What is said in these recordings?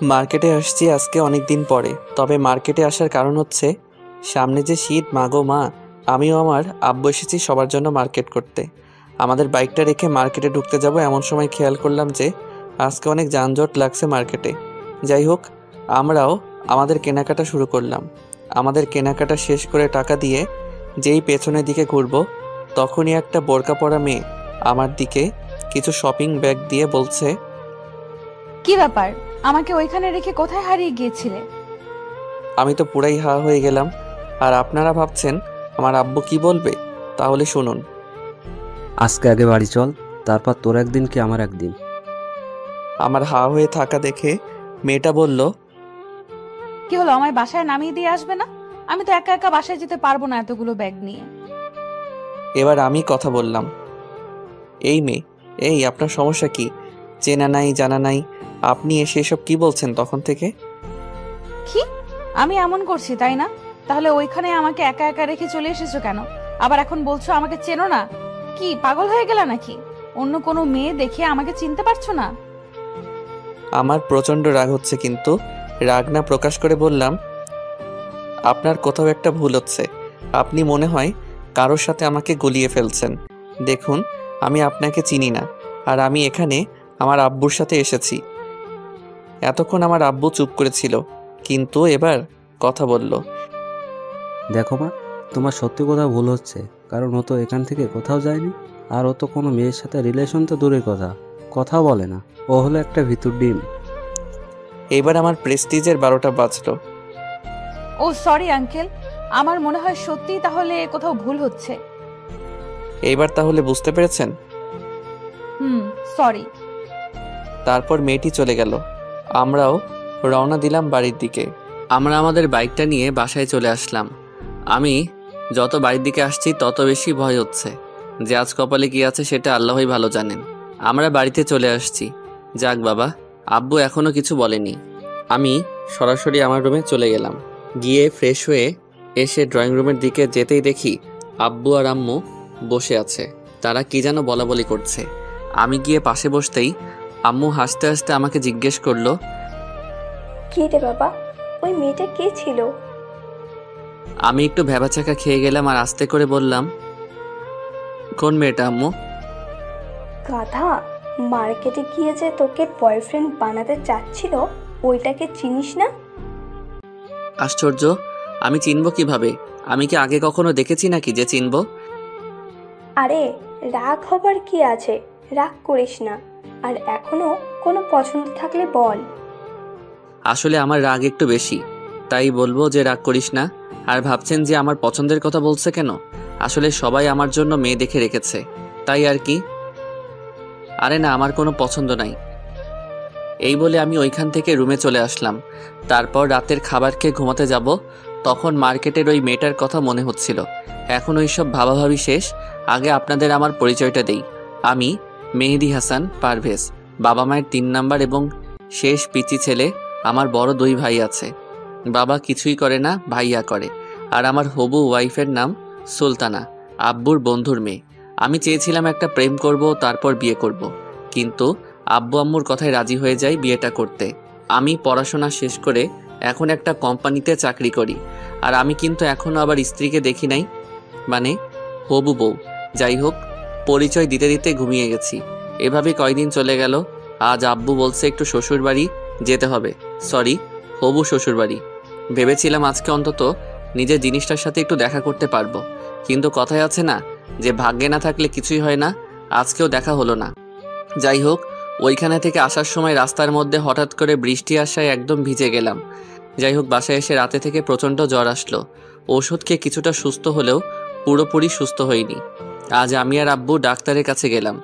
মার্কেটে আসছি আজকে অনেক দিন পরে। তবে মার্কেটে আসার কারণ হচ্ছে সামনে যে শীত, মা গো মা। আমিও আমার আব্বু এসেছি সবার জন্য মার্কেট করতে। আমাদের বাইকটা রেখে মার্কেটে ঢুকতে যাব এমন সময় খেয়াল করলাম যে আজকে অনেক যানজট লাগছে মার্কেটে। যাই হোক, আমরাও আমাদের কেনাকাটা শুরু করলাম। আমাদের কেনাকাটা শেষ করে টাকা দিয়ে যেই পেছনের দিকে ঘুরবো, তখনই একটা বোরকা পরা মেয়ে আমার দিকে কিছু শপিং ব্যাগ দিয়ে বলছে, কি ব্যাপার, আমাকে ওইখানে রেখে কোথায় হারিয়ে গিয়েছিলে? আমি তো পুরাই হা হয়ে গেলাম। আর আপনারা ভাবছেন আমার আব্বু কি বলবে? তাহলে শুনুন। আজকে আগে বাড়ি চল, তারপর তোর একদিন কি আমার একদিন। আমার হা হয়ে থাকা দেখে মেয়েটা বলল, কি হলো, আমায় বাসায় নামিয়ে দিয়ে আসবে না? আমি তো একা একা বাসায় যেতে পারবো না এতগুলো ব্যাগ নিয়ে। এবার আমি কথা বললাম, এই মেয়ে, এই আপনার সমস্যা কি? চেনা নাই জানা নাই, আপনি এসে এসব কি বলছেন তখন থেকে? কি, আমি এমন করছি তাই না? তাহলে ওইখানে আমাকে একা একা রেখে চলে এসেছো কেন? আবার এখন বলছো আমাকে চেনো না? কি পাগল হয়ে গেলা নাকি? অন্য কোনো মেয়ে দেখে আমাকে চিনতে পারছো না? আমার প্রচণ্ড রাগ হচ্ছে, কিন্তু রাগ না প্রকাশ করে বললাম, আপনার কোথাও একটা ভুল হচ্ছে। আপনি মনে হয় কারোর সাথে আমাকে গলিয়ে ফেলছেন। দেখুন, আমি আপনাকে চিনি না, আর আমি এখানে আমার আব্বুর সাথে এসেছি। এতক্ষণ আমার আব্বু চুপ করেছিল, কিন্তু এবার কথা বলল। দেখো মা, তোমার সত্যি কোথাও ভুল হচ্ছে, কারণ ও তো এখান থেকে কোথাও যায়নি। আর ও তো কোনো মেয়ের সাথে রিলেশন তো দূরের কথা, কথাও বলে না। ও হলো একটা ভিতর ডিম। এবার আমার প্রেস্টিজের 12টা বাজলো। ও সরি আঙ্কেল, আমার মনে হয় সত্যিই তাহলে কোথাও ভুল হচ্ছে। এইবার তাহলে বুঝতে পেরেছেন? সরি। তারপর মেয়েটি চলে গেল। আমরাও রওনা দিলাম বাড়ির দিকে। আমরা আমাদের বাইকটা নিয়ে বাসায় চলে আসলাম। আমি যত বাড়ির দিকে আসছি তত বেশি ভয় হচ্ছে যে আজ কপালে কি আছে সেটা আল্লাহই ভালো জানেন। আমরা বাড়িতে চলে আসছি। যাক বাবা, আব্বু এখনো কিছু বলেনি। আমি সরাসরি আমার রুমে চলে গেলাম। গিয়ে ফ্রেশ হয়ে এসে ড্রয়িং রুমের দিকে যেতেই দেখি আব্বু আর আম্মু বসে আছে। তারা কি যেন বলাবলি করছে। আমি গিয়ে পাশে বসতেই আম্মু হাসতে হাসতে আমাকে জিজ্ঞেস করলো, কি রে বাবা, ওই মেয়েটা কে ছিল? আমি একটু ভ্যাবাচাকা খেয়ে গেলাম আর আস্তে করে বললাম, কোন মেয়েটা আম্মু? গাধা, মার্কেটে গিয়ে যে তোকে বয়ফ্রেন্ড বানাতে চাচ্ছিল, ওইটাকে চিনিস না? আশ্চর্য, আমি চিনব কিভাবে? আমি কি আগে কখনো দেখেছি নাকি যে চিনব? আরে রাগ হবার কি আছে, রাগ করিস না। আর এখনো কোনো পছন্দ থাকলে বল। আসলে আমার রাগ একটু বেশি, তাই বলবো যে রাগ করিস না। আর ভাবছেন যে আমার পছন্দের কথা বলছে কেন? আসলে সবাই আমার জন্য মেয়ে দেখে রেখেছে, তাই আর কি। আরে না, আমার কোনো পছন্দ নাই। এই বলে আমি ওইখান থেকে রুমে চলে আসলাম। তারপর রাতের খাবার খেয়ে ঘুমাতে যাব, তখন মার্কেটের ওই মেয়েটার কথা মনে হচ্ছিল। এখন ওইসব ভাবাভাবি শেষ। আগে আপনাদের আমার পরিচয়টা দেই। আমি মেহেদি হাসান পারভেজ, বাবা মায়ের 3 নাম্বার এবং শেষ পিচি ছেলে। আমার বড় 2 ভাই আছে। বাবা কিছুই করে না, ভাইয়া করে। আর আমার হবু ওয়াইফের নাম সুলতানা, আব্বুর বন্ধুর মেয়ে। আমি চেয়েছিলাম একটা প্রেম করব, তারপর বিয়ে করব, কিন্তু আব্বু আম্মুর কথায় রাজি হয়ে যাই বিয়েটা করতে। আমি পড়াশোনা শেষ করে এখন একটা কোম্পানিতে চাকরি করি। আর আমি কিন্তু এখনও আবার স্ত্রীকে দেখি নাই, মানে হবু বউ। যাই হোক, পরিচয় দিতে দিতে ঘুমিয়ে গেছি। এভাবে কয়দিন চলে গেল। আজ আব্বু বলছে একটু শ্বশুর বাড়ি যেতে হবে, সরি, হবু শ্বশুর বাড়ি। ভেবেছিলাম আজকে অন্তত নিজের জিনিসটার সাথে একটু দেখা করতে পারবো, কিন্তু কথায় আছে না যে ভাগ্যে না থাকলে কিছুই হয় না। আজকেও দেখা হলো না। যাই হোক, ওইখানে থেকে আসার সময় রাস্তার মধ্যে হঠাৎ করে বৃষ্টি আসায় একদম ভিজে গেলাম। যাই হোক, বাসায় এসে রাতে থেকে প্রচণ্ড জ্বর আসলো। ওষুধ খেয়ে কিছুটা সুস্থ হলেও পুরোপুরি সুস্থ হইনি। আজ আমি আর আব্বু ডাক্তারের কাছে গেলাম।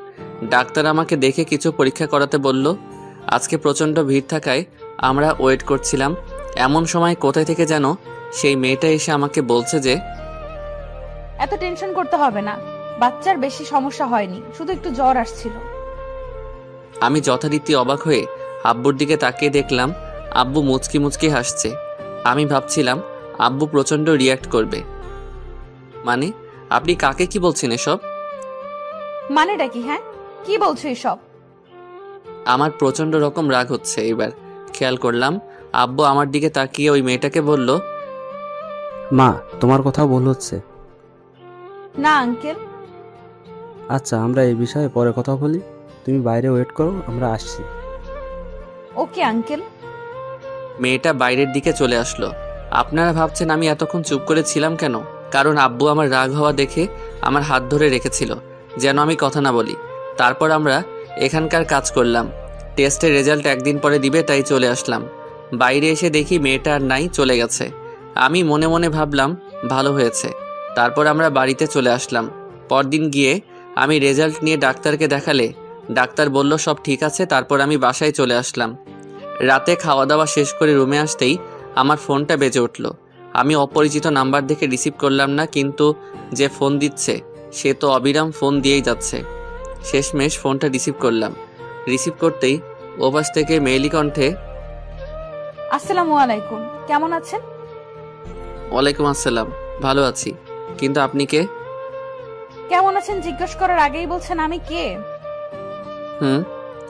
ডাক্তার আমাকে দেখে কিছু পরীক্ষা করাতে বলল। আজকে প্রচণ্ড ভিড় থাকায় আমরা ওয়েট করছিলাম। এমন সময় কোথায় থেকে যেন সেই মেয়েটা এসে আমাকে বলছে যে, এত টেনশন করতে হবে না, বাচ্চার বেশি সমস্যা হয়নি, শুধু একটু জ্বর আসছিল। আমি যথারীতি অবাক হয়ে আব্বুর দিকে তাকিয়ে দেখলাম আব্বু মুচকি মুচকি হাসছে। আমি ভাবছিলাম আব্বু প্রচণ্ড রিয়্যাক্ট করবে। মানে, আপনি কাকে কি বলছেন এসব? মানেটা কি? হ্যাঁ, কি বলছো এসব? আমার প্রচণ্ড রকম রাগ হচ্ছে এবার, খেয়াল করলাম আব্বু আমার দিকে তাকিয়ে ওই মেয়েটাকে বলল, মা, তোমার কথা ভুল হচ্ছে। না আঙ্কেল। আচ্ছা, আমরা এই বিষয়ে পরে কথা বলি। তুমি বাইরে ওয়েট করো, আমরা আসছি। Okay uncle. মেয়েটা বাইরের দিকে চলে আসলো। আপনারা ভাবছেন আমি এতক্ষণ চুপ করে ছিলাম কেন? কারণ আব্বু আমার রাগ হওয়া দেখে আমার হাত ধরে রেখেছিল যেন আমি কথা না বলি। তারপর আমরা এখানকার কাজ করলাম। টেস্টের রেজাল্ট একদিন পরে দিবে, তাই চলে আসলাম। বাইরে এসে দেখি মেয়েটা আর নাই, চলে গেছে। আমি মনে মনে ভাবলাম ভালো হয়েছে। তারপর আমরা বাড়িতে চলে আসলাম। পরদিন গিয়ে আমি রেজাল্ট নিয়ে ডাক্তারকে দেখালে ডাক্তার বলল সব ঠিক আছে। তারপর আমি বাসায় চলে আসলাম। রাতে খাওয়া দাওয়া শেষ করে রুমে আসতেই আমার ফোনটা বেজে উঠল। আমি অপরিচিত নাম্বার দেখে রিসিভ করলাম না, কিন্তু যে ফোন দিচ্ছে সে তো অবিরাম ফোন দিয়েই যাচ্ছে। শেষমেশ ফোনটা রিসিভ করলাম। রিসিভ করতেই ওপাশ থেকে মেয়েলি কণ্ঠে, আসসালামু আলাইকুম, কেমন আছেন? ওয়ালাইকুম আসসালাম, ভালো আছি, কিন্তু আপনি কে? কেমন আছেন জিজ্ঞেস করার আগেই বলছেন আমি কে?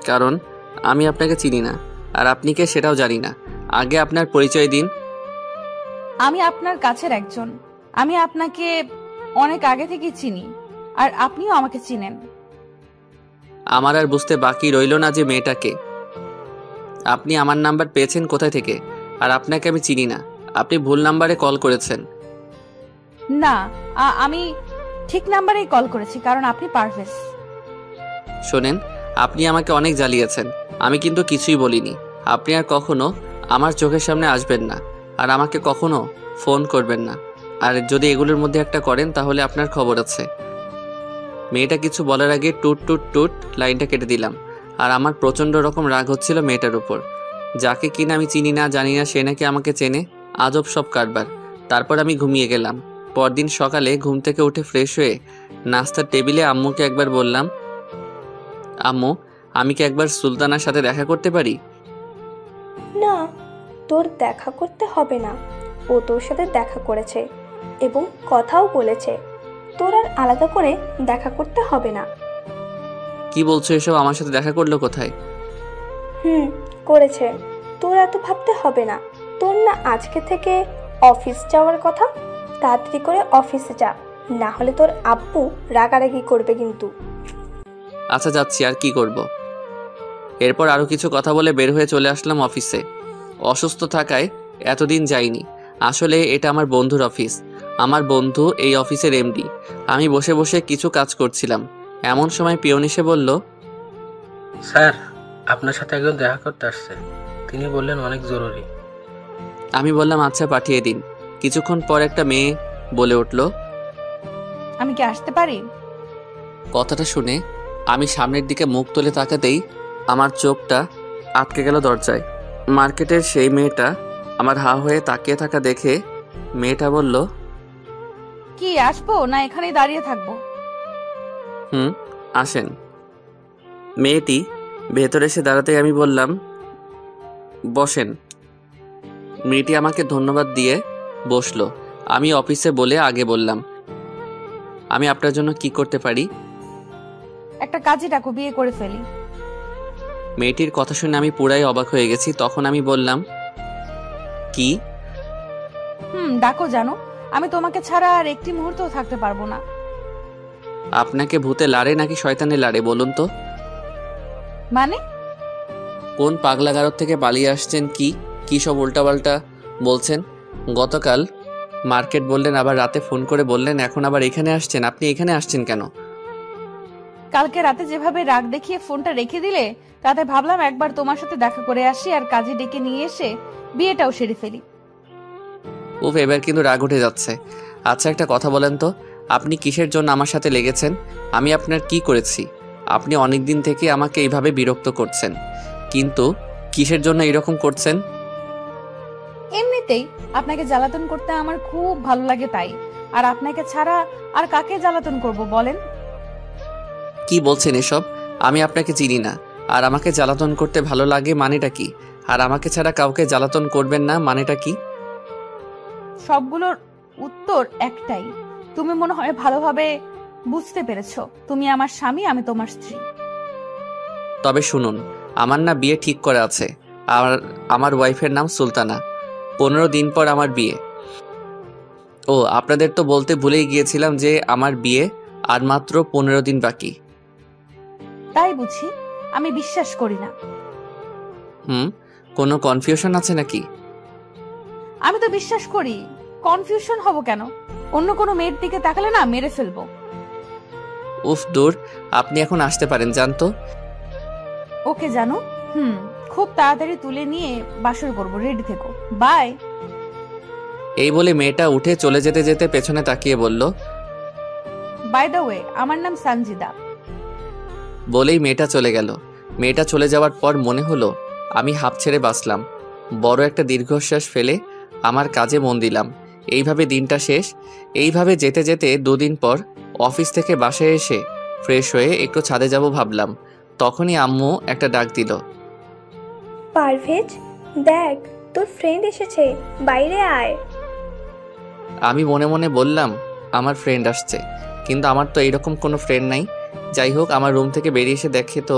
কারণ আমি আপনাকে চিনি না, আর আপনি কে সেটাও জানি না। আগে আপনার পরিচয় দিন। আমি আপনার কাছের একজন। আমি আপনাকে অনেক আগে থেকেই চিনি, আর আপনিও আমাকে চিনেন। আমার আর বুঝতে বাকি রইল না যে মেয়েটাকে। আপনি আমার নাম্বার পেয়েছেন কোথায় থেকে? আর আপনাকে আমি চিনি না, আপনি ভুল নাম্বারে কল করেছেন। না, আমি ঠিক নাম্বারেই কল করেছি, কারণ আপনি পারভেজ। শোনেন, আপনি আমাকে অনেক জ্বালিয়েছেন, আমি কিন্তু কিছুই বলিনি। আপনি আর কখনো আমার চোখের সামনে আসবেন না, আর আমাকে কখনো ফোন করবেন না। আর যদি এগুলোর মধ্যে একটা করেন তাহলে আপনার খবর আছে। মেয়েটা কিছু বলার আগে টুট টুট টুট লাইনটা কেটে দিলাম। আর আমার প্রচণ্ড রকম রাগ হচ্ছিল মেয়েটার উপর, যাকে কিনা আমি চিনি না জানি না, সে নাকি আমাকে চেনে। আজব সব কারবার। তারপর আমি ঘুমিয়ে গেলাম। পরদিন সকালে ঘুম থেকে উঠে ফ্রেশ হয়ে নাস্তার টেবিলে আম্মুকে একবার বললাম, আম্মু, আমি কি একবার সুলতানার সাথে দেখা করতে পারি? না, তোর দেখা করতে হবে না। ও তোর সাথে দেখা করেছে এবং কথাও বলেছে। তোর আর আলাদা করে দেখা করতে হবে না। কি বলছো এসব? আমার সাথে দেখা করলো কোথায়? করেছে। তোর এত ভাবতে হবে না। তোর না আজকে থেকে অফিস যাওয়ার কথা। তাড়াতাড়ি করে অফিসে যা, না হলে তোর আব্বু রাগারাগি করবে কিন্তু। আচ্ছা যাচ্ছি, আর কি করব। এরপর আরও কিছু কথা বলে বের হয়ে চলে আসলাম অফিসে। অসুস্থ থাকায় এতদিন যাইনি। আসলে এটা আমার বন্ধুর অফিস। আমার বন্ধু এই অফিসের এমডি। আমি বসে বসে কিছু কাজ করছিলাম, এমন সময় পিয়ন এসে বলল, স্যার, আপনার সাথে একজন দেখা করতে আসছে। তিনি বললেন অনেক জরুরি। আমি বললাম আচ্ছা, পাঠিয়ে দিন। কিছুক্ষণ পর একটা মেয়ে বলে উঠল, আমি কি আসতে পারি? কথাটা শুনে আমি সামনের দিকে মুখ তুলে তাকাতেই আমার চোখটা আটকে গেল দরজায়। মার্কেটের সেই মেয়েটা আমার হা হয়ে তাকিয়ে থাকা দেখে মেয়েটা বলল, কি আসবো না এখানেই দাঁড়িয়ে থাকবো? আসেন। মেয়েটি ভেতরে এসে দাঁড়াতেই আমি বললাম, বসেন। মেয়েটি আমাকে ধন্যবাদ দিয়ে বসলো। আমি অফিসে বলে আগে বললাম, আমি আপনার জন্য কি করতে পারি? একটা কাজে ডাকো, বিয়ে করে ফেলি। মেয়েটির কথা শুনে আমি পুরাই অবাক হয়ে গেছি। তখন আমি বললাম, কি? ডাকো। জানো, আমি তোমাকে ছাড়া আর একটি মুহূর্তও থাকতে পারবো না। আপনাকে ভূতে লাড়ে নাকি শয়তানে লাড়ে বলুন তো? মানে? কোন পাগলাগারদ থেকে পালিয়ে আসছেন? কি সব উল্টাপাল্টা বলছেন? গতকাল মার্কেট বললেন, আবার রাতে ফোন করে বললেন, এখন আবার এখানে আসছেন। আপনি এখানে আসছেন কেন? কালকে রাতে যেভাবে রাগ দেখিয়ে ফোনটা রেখে দিলে, তাতে ভাবলাম একবার তোমার সাথে দেখা করে আসি, আর কাজে ডেকে নিয়ে এসে বিয়েটাও সেরে ফেলি। উফ, এবার কিন্তু রাগ উঠে যাচ্ছে। আচ্ছা একটা কথা বলেন তো, আপনি কিসের জন্য আমার সাথে লেগেছেন? আমি আপনার কি করেছি? আপনি অনেক দিন থেকে আমাকে এইভাবে বিরক্ত করছেন, কিন্তু কিসের জন্য এরকম করছেন? এমনিতেই আপনাকে জ্বালাতন করতে আমার খুব ভালো লাগে, তাই। আর আপনাকে ছাড়া আর কাকে জ্বালাতন করব বলেন? কি বলছেন এসব? আমি আপনাকে চিনি না, আর আমাকে জ্বালাতন করতে ভালো লাগে মানেটা কি? আর আমাকে ছাড়া কাউকে জ্বালাতন করবেন না মানেটা কি? সবগুলোর উত্তর একটাই। তুমি মনে হয় ভালোভাবে বুঝতে পেরেছো। তুমি আমার স্বামী, আমি তোমার স্ত্রী। তবে শুনুন, আমার না বিয়ে ঠিক করা আছে, আর আমার ওয়াইফের নাম সুলতানা। 15 দিন পর আমার বিয়ে। ও আপনাদের তো বলতে ভুলেই গিয়েছিলাম যে আমার বিয়ে আর মাত্র 15 দিন বাকি। তাই বুঝি? আমি বিশ্বাস করি না। কোনো কনফিউশন আছে নাকি? আমি তো বিশ্বাস করি। কনফিউশন হব কেন? অন্য কোনো মেয়ের দিকে তাকালে না মেরে ফেলবো। উফ দূর, আপনি এখন আসতে পারেন জানতো। ওকে জানো, খুব তাড়াতাড়ি তুলে নিয়ে বাসর করবো, রেডি থেকো, বাই। এই বলে মেয়েটা উঠে চলে যেতে যেতে পেছনে তাকিয়ে বলল, বাই দ্য ওয়ে, আমার নাম সানজিদা। বলেই মেয়েটা চলে গেল। মেয়েটা চলে যাওয়ার পর মনে হলো আমি হাঁপ ছেড়ে বাঁচলাম। বড় একটা দীর্ঘশ্বাস ফেলে আমার কাজে মন দিলাম। এইভাবে দিনটা শেষ। এইভাবে যেতে যেতে 2 দিন পর অফিস থেকে বাসায় এসে ফ্রেশ হয়ে একটু ছাদে যাব ভাবলাম। তখনই আম্মু একটা ডাক দিল, পারভেজ, দেখ তোর ফ্রেন্ড এসেছে, বাইরে আয়। আমি মনে মনে বললাম আমার ফ্রেন্ড আসছে, কিন্তু আমার তো এইরকম কোনো ফ্রেন্ড নাই। যাই হোক, আমার রুম থেকে বেরিয়ে এসে দেখে তো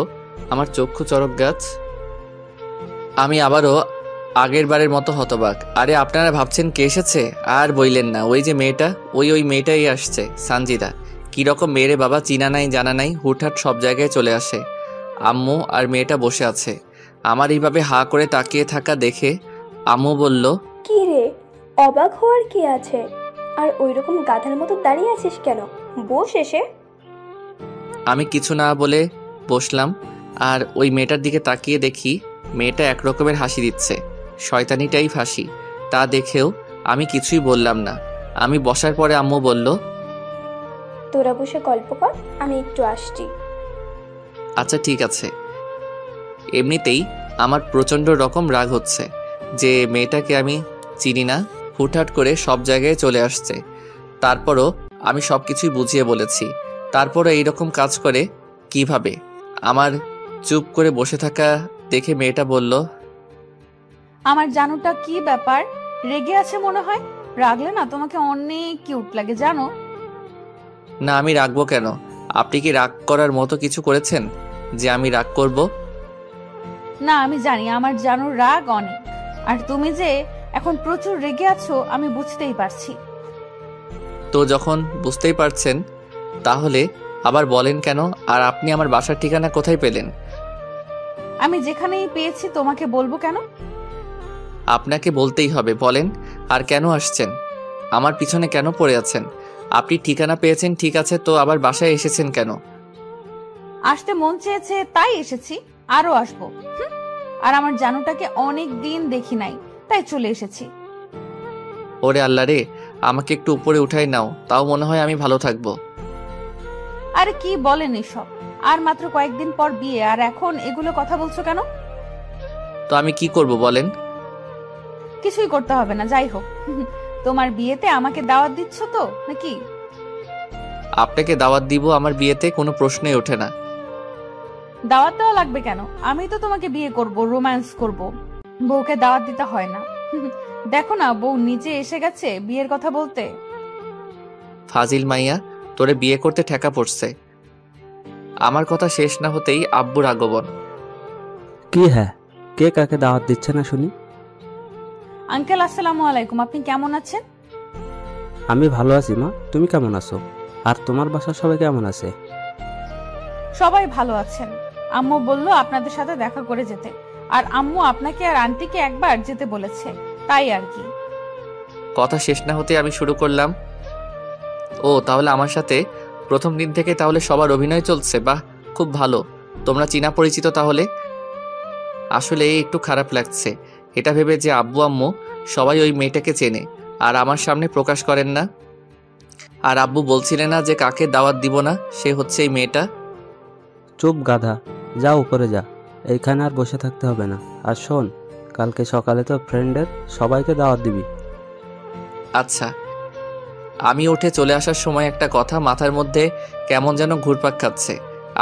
আমার চক্ষু চড়ক গাছ। আমি আবারও আগের বারের মতো হতবাক। আরে আপনারা ভাবছেন কে এসেছে? আর বইলেন না, ওই যে মেয়েটা, ওই মেয়েটাই আসছে, সানজিদা। কীরকম মেয়েরে বাবা, চিনা নাই জানা নাই, হুটহাট সব জায়গায় চলে আসে। আম্মু আর মেয়েটা বসে আছে। আমার এইভাবে হা করে তাকিয়ে থাকা দেখে আম্মু বলল, কি রে, অবাক হওয়ার কি আছে? আর ওইরকম গাধার মতো দাঁড়িয়ে আছিস কেন? বস এসে। আমি কিছু না বলে বসলাম। আর ওই মেয়েটার দিকে তাকিয়ে দেখি মেয়েটা একরকমের হাসি দিচ্ছে, শয়তানিটাই ফাঁসি। তা দেখেও আমি কিছুই বললাম না। আমি বসার পরে আম্মু বলল, তোরা বসে গল্প কর, আমি একটু আসছি। আচ্ছা ঠিক আছে। এমনিতেই আমার প্রচণ্ড রকম রাগ হচ্ছে যে মেয়েটাকে আমি চিনি না, হুটহাট করে সব জায়গায় চলে আসছে। তারপরও আমি সব কিছুই বুঝিয়ে বলেছি, তারপরও এইরকম কাজ করে কিভাবে? আমার চুপ করে বসে থাকা দেখে মেয়েটা বলল, আমার জানুটা কি ব্যাপার, রেগে আছে মনে হয়? রাগলে না তোমাকে অনেক কিউট লাগে জানো। না আমি রাখবো কেন? আপনি কি রাগ করার মতো কিছু করেছেন যে আমি রাগ করব? না, আমি জানি আমার জানুর রাগ অনেক, আর তুমি যে এখন প্রচুর রেগে আছো আমি বুঝতেই পারছি। তো যখন বুঝতেই পারছেন তাহলে আবার বলেন কেন? আর আপনি আমার বাসার ঠিকানা কোথায় পেলেন? আমি যেখানেই পেয়েছি তোমাকে বলবো কেন? আপনাকে বলতেই হবে, বলেন। আর কেন আসছেন? আমার পিছনে কেন পড়ে আছেন? আপনি ঠিকানা পেয়েছেন ঠিক আছে, তো আবার বাসায় এসেছেন কেন? আসতে মন চেয়েছে তাই এসেছি, আরো আসবো। আর আমার জানুটাকে অনেক দিন দেখি নাই, তাই চলে এসেছি। ওরে আল্লাহ রে, আমাকে একটু উপরে উঠাই নাও, তাও মনে হয় আমি ভালো থাকবো। আরে কি বলেন এসব? আর মাত্র কয়েকদিন পর বিয়ে, আর এখন এগুলো কথা বলছো কেন? তো আমি কি করব বলেন? কিছুই করতে হবে না, যাই হোক। তোমার বিয়েতে আমাকে দাওয়াত দিচ্ছ তো নাকি? আপনাকে দাওয়াত দিব আমার বিয়েতে কোনো প্রশ্নই ওঠে না। দাওয়াত দেওয়া লাগবে কেন? আমি তো তোমাকে বিয়ে করব, রোম্যান্স করব, বউকে দাওয়াত দিতে হয় না। দেখো না, বউ নিজে এসে গেছে বিয়ের কথা বলতে। ফাজিল মাইয়া, তোরে বিয়ে করতে ঠেকা পড়ছে। আমার কথা শেষ না হতেই আব্বুর আগমন। কি হ্যাঁ, কে কাকে দাওয়াত দিচ্ছে না শুনি? আঙ্কেল আসসালামু আলাইকুম, আপনি কেমন আছেন? আমি ভালো আছি মা, তুমি কেমন আছো? আর তোমার বাসার সবাই কেমন আছে? সবাই ভালো আছেন। আম্মু বলল আপনাদের সাথে দেখা করে যেতে, আর আম্মু আপনাকে আর আন্টিকে একবার যেতে বলেছে, তাই আর কি। কথা শেষ না হতে আমি শুরু করলাম, ও তাহলে আমার সাথে প্রথম দিন থেকে তাহলে সবার অভিনয় চলছে? বাহ, খুব ভালো। তোমরা চীনা পরিচিত তাহলে? আসলে একটু খারাপ লাগছে এটা ভেবে যে আব্বু আম্মু সবাই ওই মেয়েটাকে চেনে আর আমার সামনে প্রকাশ করেন না। আর আব্বু বলছিলেন না যে কাকে দাওয়াত দিব না, সে হচ্ছে এই মেয়েটা। চুপ গাধা, যা উপরে যা, এইখানে আর বসে থাকতে হবে না। আর শোন, কালকে সকালে তো ফ্রেন্ডের সবাইকে দাওয়াত দিবি। আচ্ছা। আমি উঠে চলে আসার সময় একটা কথা মাথার মধ্যে কেমন যেন ঘুরপাক খাচ্ছে।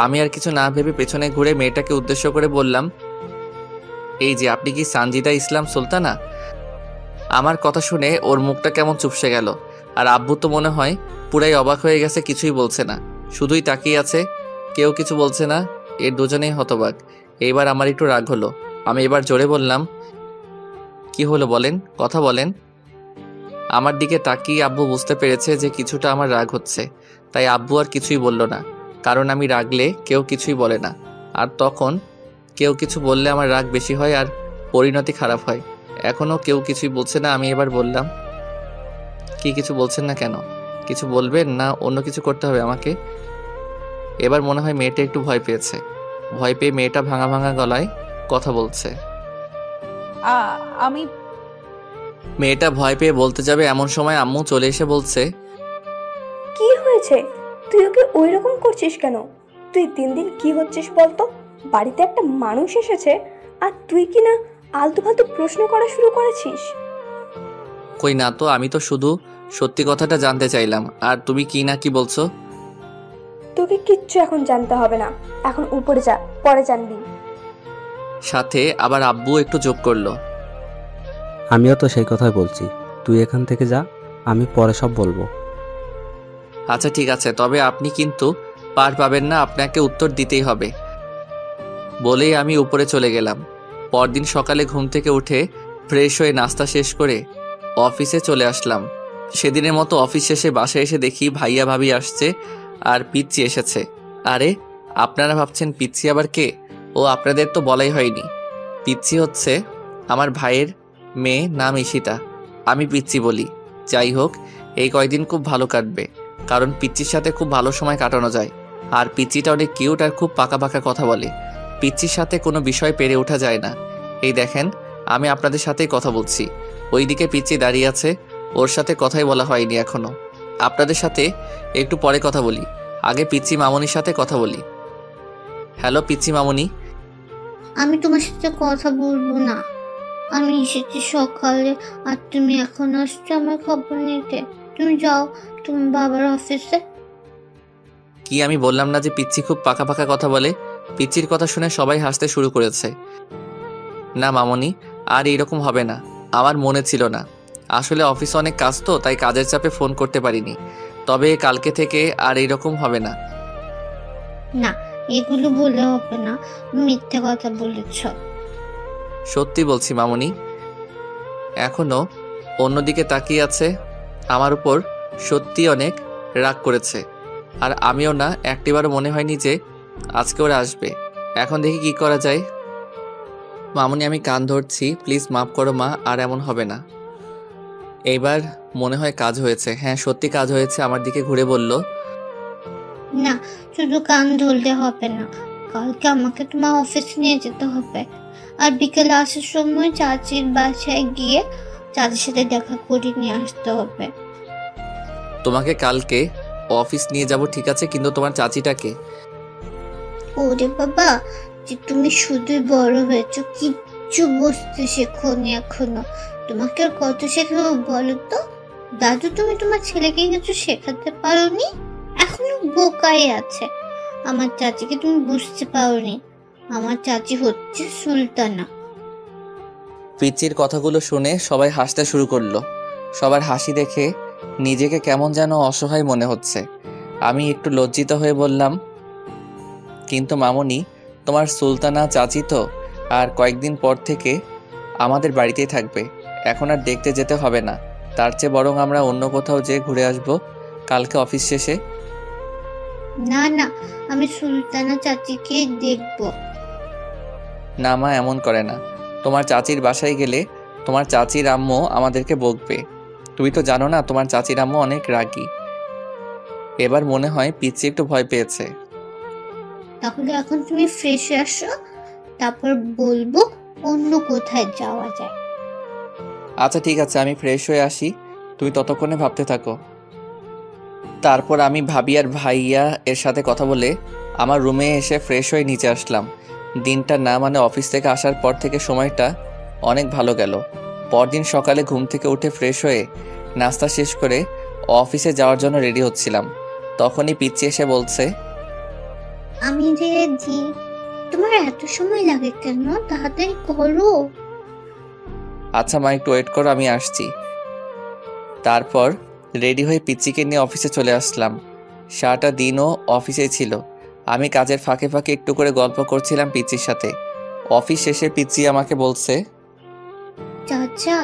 আমি আর কিছু না ভেবে পেছনে ঘুরে মেয়েটাকে উদ্দেশ্য করে বললাম, এই যে আপনি কি সানজিদা ইসলাম সুলতানা? আমার কথা শুনে ওর মুখটা কেমন চুপসে গেল। আর আব্বু তো মনে হয় পুরাই অবাক হয়ে গেছে, কিছুই বলছে না, শুধুই তাকিয়ে আছে, কেউ কিছু বলছে না। এর দুজনেই হতবাক। এইবার আমার একটু রাগ হলো। আমি এবার জোরে বললাম, কি হলো বলেন, কথা বলেন। আমার দিকে তাকিয়ে আব্বু বুঝতে পেরেছে যে কিছুটা আমার রাগ হচ্ছে, তাই আব্বু আর কিছুই বলল না, কারণ আমি রাগলে কেউ কিছুই বলে না, আর তখন কেউ কিছু বললে আমার রাগ বেশি হয় আর পরিণতি খারাপ হয়। এখনও কেউ কিছুই বলছে না। আমি এবার বললাম, কি কিছু বলছেন না কেন? কিছু বলবেন না অন্য কিছু করতে হবে আমাকে? এবার মনে হয় মেয়েটা একটু ভয় পেয়েছে। ভয় পেয়ে মেয়েটা ভাঙা ভাঙা গলায় কথা বলছে। আমি মেয়েটা ভয় পেয়ে বলতে যাবে এমন সময় আম্মু চলে এসে বলছে, কি হয়েছে? তুই ওকে ওই রকম করছিস কেন? তুই দিন দিন কি হচ্ছিস বলতো? বাড়িতে একটা মানুষ এসেছে আর তুই কি না আলতু ফালতু প্রশ্ন করা শুরু করেছিস? কই না তো, আমি তো শুধু সত্যি কথাটা জানতে চাইলাম, আর তুমি কি না কি বলছো? তোকে কিচ্ছু এখন জানতে হবে না, এখন উপরে যা, পরে জানবি। সাথে আবার আব্বু একটু যোগ করলো, আমিও তো সেই কথাই বলছি, তুই এখান থেকে যা, আমি পরে সব বলবো। আচ্ছা ঠিক আছে, তবে আপনি কিন্তু পার পাবেন না, আপনাকে উত্তর দিতেই হবে। বলেই আমি উপরে চলে গেলাম। পরদিন সকালে ঘুম থেকে উঠে ফ্রেশ হয়ে নাস্তা শেষ করে অফিসে চলে আসলাম। সেদিনের মতো অফিস শেষে বাসায় এসে দেখি ভাইয়া ভাবি আসছে আর পিচ্চি এসেছে। আরে আপনারা ভাবছেন পিচ্চি আবার কে? ও আপনাদের তো বলাই হয়নি। পিচ্চি হচ্ছে আমার ভাইয়ের মেয়ে, নাম ঈশিতা, আমি পিচ্চি বলি। যাই হোক, এই কয়দিন খুব ভালো কাটবে, কারণ পিচ্চির সাথে খুব ভালো সময় কাটানো যায়। আর পিচ্চিটা অনেক কিউট আর খুব পাকা পাকা কথা বলে। পিচ্চির সাথে কোনো বিষয় পেরে ওঠা যায় না। এই দেখেন, আমি আপনাদের সাথেই কথা বলছি, ওইদিকে পিচ্চি দাঁড়িয়ে আছে, ওর সাথে কথাই বলা হয়নি এখনো। আপনাদের সাথে একটু পরে কথা বলি, আগে পিচ্চি মামনির সাথে কথা বলি। হ্যালো পিচ্চি মামনি। আমি তোমার সাথে কথা বলবো না। আমি এসেছি সকালে আর তুমি এখন আসছো আমার খবর নিতে। তুমি যাও তুমি বাবার অফিসে। কি আমি বললাম না যে পিচ্চি খুব পাকা পাকা কথা বলে? পিচ্চির কথা শুনে সবাই হাসতে শুরু করেছে। না মামনি, আর এইরকম হবে না, আমার মনে ছিল না। আসলে অফিসে অনেক কাজ তো, তাই কাজের চাপে ফোন করতে পারিনি। তবে কালকে থেকে আর এইরকম হবে না। না, এগুলো বলে হবে না, মিথ্যে কথা বলেছ। সত্যি বলছি মামনি। এখনো অন্যদিকে তাকিয়ে আছে, আমার উপর সত্যি অনেক রাগ করেছে। আর আমিও না, একটিবারও মনে হয়নি যে আজকে ওরা আসবে। এখন দেখি কি করা যায়। মামনি আমি কান ধরছি, প্লিজ মাফ করো মা, আর এমন হবে না। এইবার মনে হয় কাজ হয়েছে। হ্যাঁ সত্যি কাজ হয়েছে। আমার দিকে ঘুরে বলল, না, শুধু কান ধরলে হবে না, কালকে আমাকে তোমার অফিসে নিয়ে যেতে হবে। আর বিকেলে আসার সময় চাচির বাসায় গিয়ে চাচির সাথে দেখা করে নিয়ে আসতে হবে। তোমাকে কালকে অফিস নিয়ে যাব ঠিক আছে, কিন্তু তোমার চাচিটাকে? ওরে বাবা, যে তুমি শুধুই বড় হয়েছো, কিচ্ছু বুঝতে শেখোনি এখনো। তোমাকে আর কত শেখাবো বলো তো? দাদু তুমি তোমার ছেলেকে কিছু শেখাতে পারোনি, এখনো বোকাই আছে। আমার চাচিকে তুমি বুঝতে পারোনি, আমার চাচি হচ্ছে সুলতানা। পিচ্চির কথাগুলো শুনে সবাই হাসতে শুরু করলো। সবার হাসি দেখে নিজেকে কেমন যেন অসহায় মনে হচ্ছে। আমি একটু লজ্জিত হয়ে বললাম, কিন্তু মামনি, তোমার সুলতানা চাচি তো আর কয়েকদিন পর থেকে আমাদের বাড়িতেই থাকবে, এখন আর দেখতে যেতে হবে না। তার চেয়ে বরং আমরা অন্য কোথাও যেয়ে ঘুরে আসবো কালকে অফিস শেষে। না না, আমি সুলতানা চাচিকে দেখবো। না মা, এমন করে না। তোমার চাচির বাসায় গেলে তোমার চাচির আম্মু আমাদেরকে বকবে। তুমি তো জানো না তোমার চাচির আম্মু অনেক রাগী। এবার মনে হয় পিচ্চি একটু ভয় পেয়েছে। তাহলে এখন তুমি ফ্রেশ হয়ে আসো, তারপর বলবো অন্য কোথায় যাওয়া যায়। আচ্ছা ঠিক আছে, আমি ফ্রেশ হয়ে আসি, তুমি ততক্ষণে ভাবতে থাকো। তারপর আমি ভাবি আর ভাইয়া এর সাথে কথা বলে আমার রুমে এসে ফ্রেশ হয়ে নিচে আসলাম। দিনটা না মানে অফিস থেকে আসার পর থেকে সময়টা অনেক ভালো গেল। পরদিন সকালে ঘুম থেকে উঠে ফ্রেশ হয়ে নাস্তা শেষ করে অফিসে যাওয়ার জন্য রেডি হচ্ছিলাম, তখনই পিচ্চি এসে বলছে, আমি রেডি। তোমার এত সময় লাগে কেন? তাড়াতাড়ি করো। আচ্ছা মা, একটু ওয়েট করো, আমি আসছি। তারপর রেডি হয়ে পিচ্চিকে নিয়ে অফিসে চলে আসলাম। সারাটা দিনও অফিসেই ছিল। আমি কাজের ফাঁকে ফাঁকে একটু করে গল্প করছিলাম পিচ্চির সাথে। অফিস শেষে পিচ্চি আমাকে বলছে, চাচা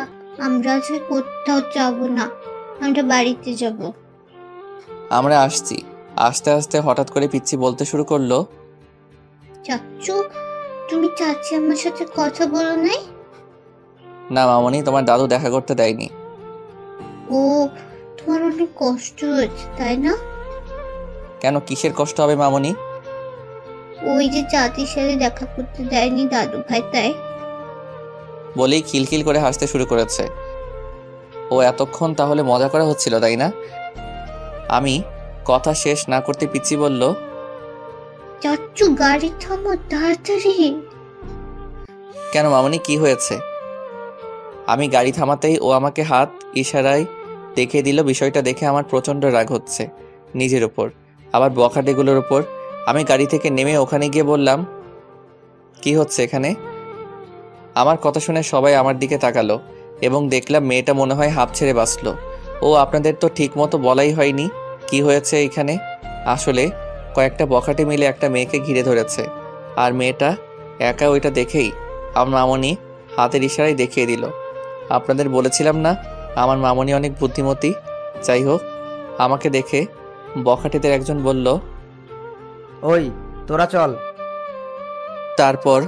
আমরা আজকে কোথাও যাব না, আমরা বাড়িতে যাব। আমরা আসছি। আস্তে আস্তে হঠাৎ করে পিচ্চি বলতে শুরু করলো, চাচু তুমি চাচি আমার সাথে কথা বলো নাই? না মামনি, তোমার দাদু দেখা করতে দেয়নি। ও তোমার অনেক কষ্ট হয়েছে তাই না? কেন, কিসের কষ্ট হবে মামনি? ওই যে চাচির সাথে দেখা করতে দেয়নি দাদু ভাই, তাই? বলেই খিলখিল করে হাসতে শুরু করেছে। ও এতক্ষণ তাহলে মজা করা হচ্ছিল তাই না? আমি কথা শেষ না করতে পিচ্চি বলল, চাচু গাড়ি থামো তাড়াতাড়ি। কেন মামনি, কি হয়েছে? আমি গাড়ি থামাতেই ও আমাকে হাত ইশারায় দেখিয়ে দিল। বিষয়টা দেখে আমার প্রচণ্ড রাগ হচ্ছে নিজের ওপর, আবার বখাটেগুলোর ওপর। আমি গাড়ি থেকে নেমে ওখানে গিয়ে বললাম, কি হচ্ছে এখানে? আমার কথা শুনে সবাই আমার দিকে তাকালো এবং দেখলাম মেয়েটা মনে হয় হাঁপ ছেড়ে বাঁচলো। ও আপনাদের তো ঠিক মতো বলাই হয়নি কি হয়েছে এখানে। আসলে কয়েকটা বখাটে মিলে একটা মেয়েকে ঘিরে ধরেছে, আর মেয়েটা একা। ওইটা দেখেই আমার মামনি হাতের ইশারায় দেখিয়ে দিল। আপনাদের বলেছিলাম না আমার মামনি অনেক বুদ্ধিমতী। যাই হোক, আমাকে দেখে বখাটেদের একজন বলল, ওই তোরা চল। তারপর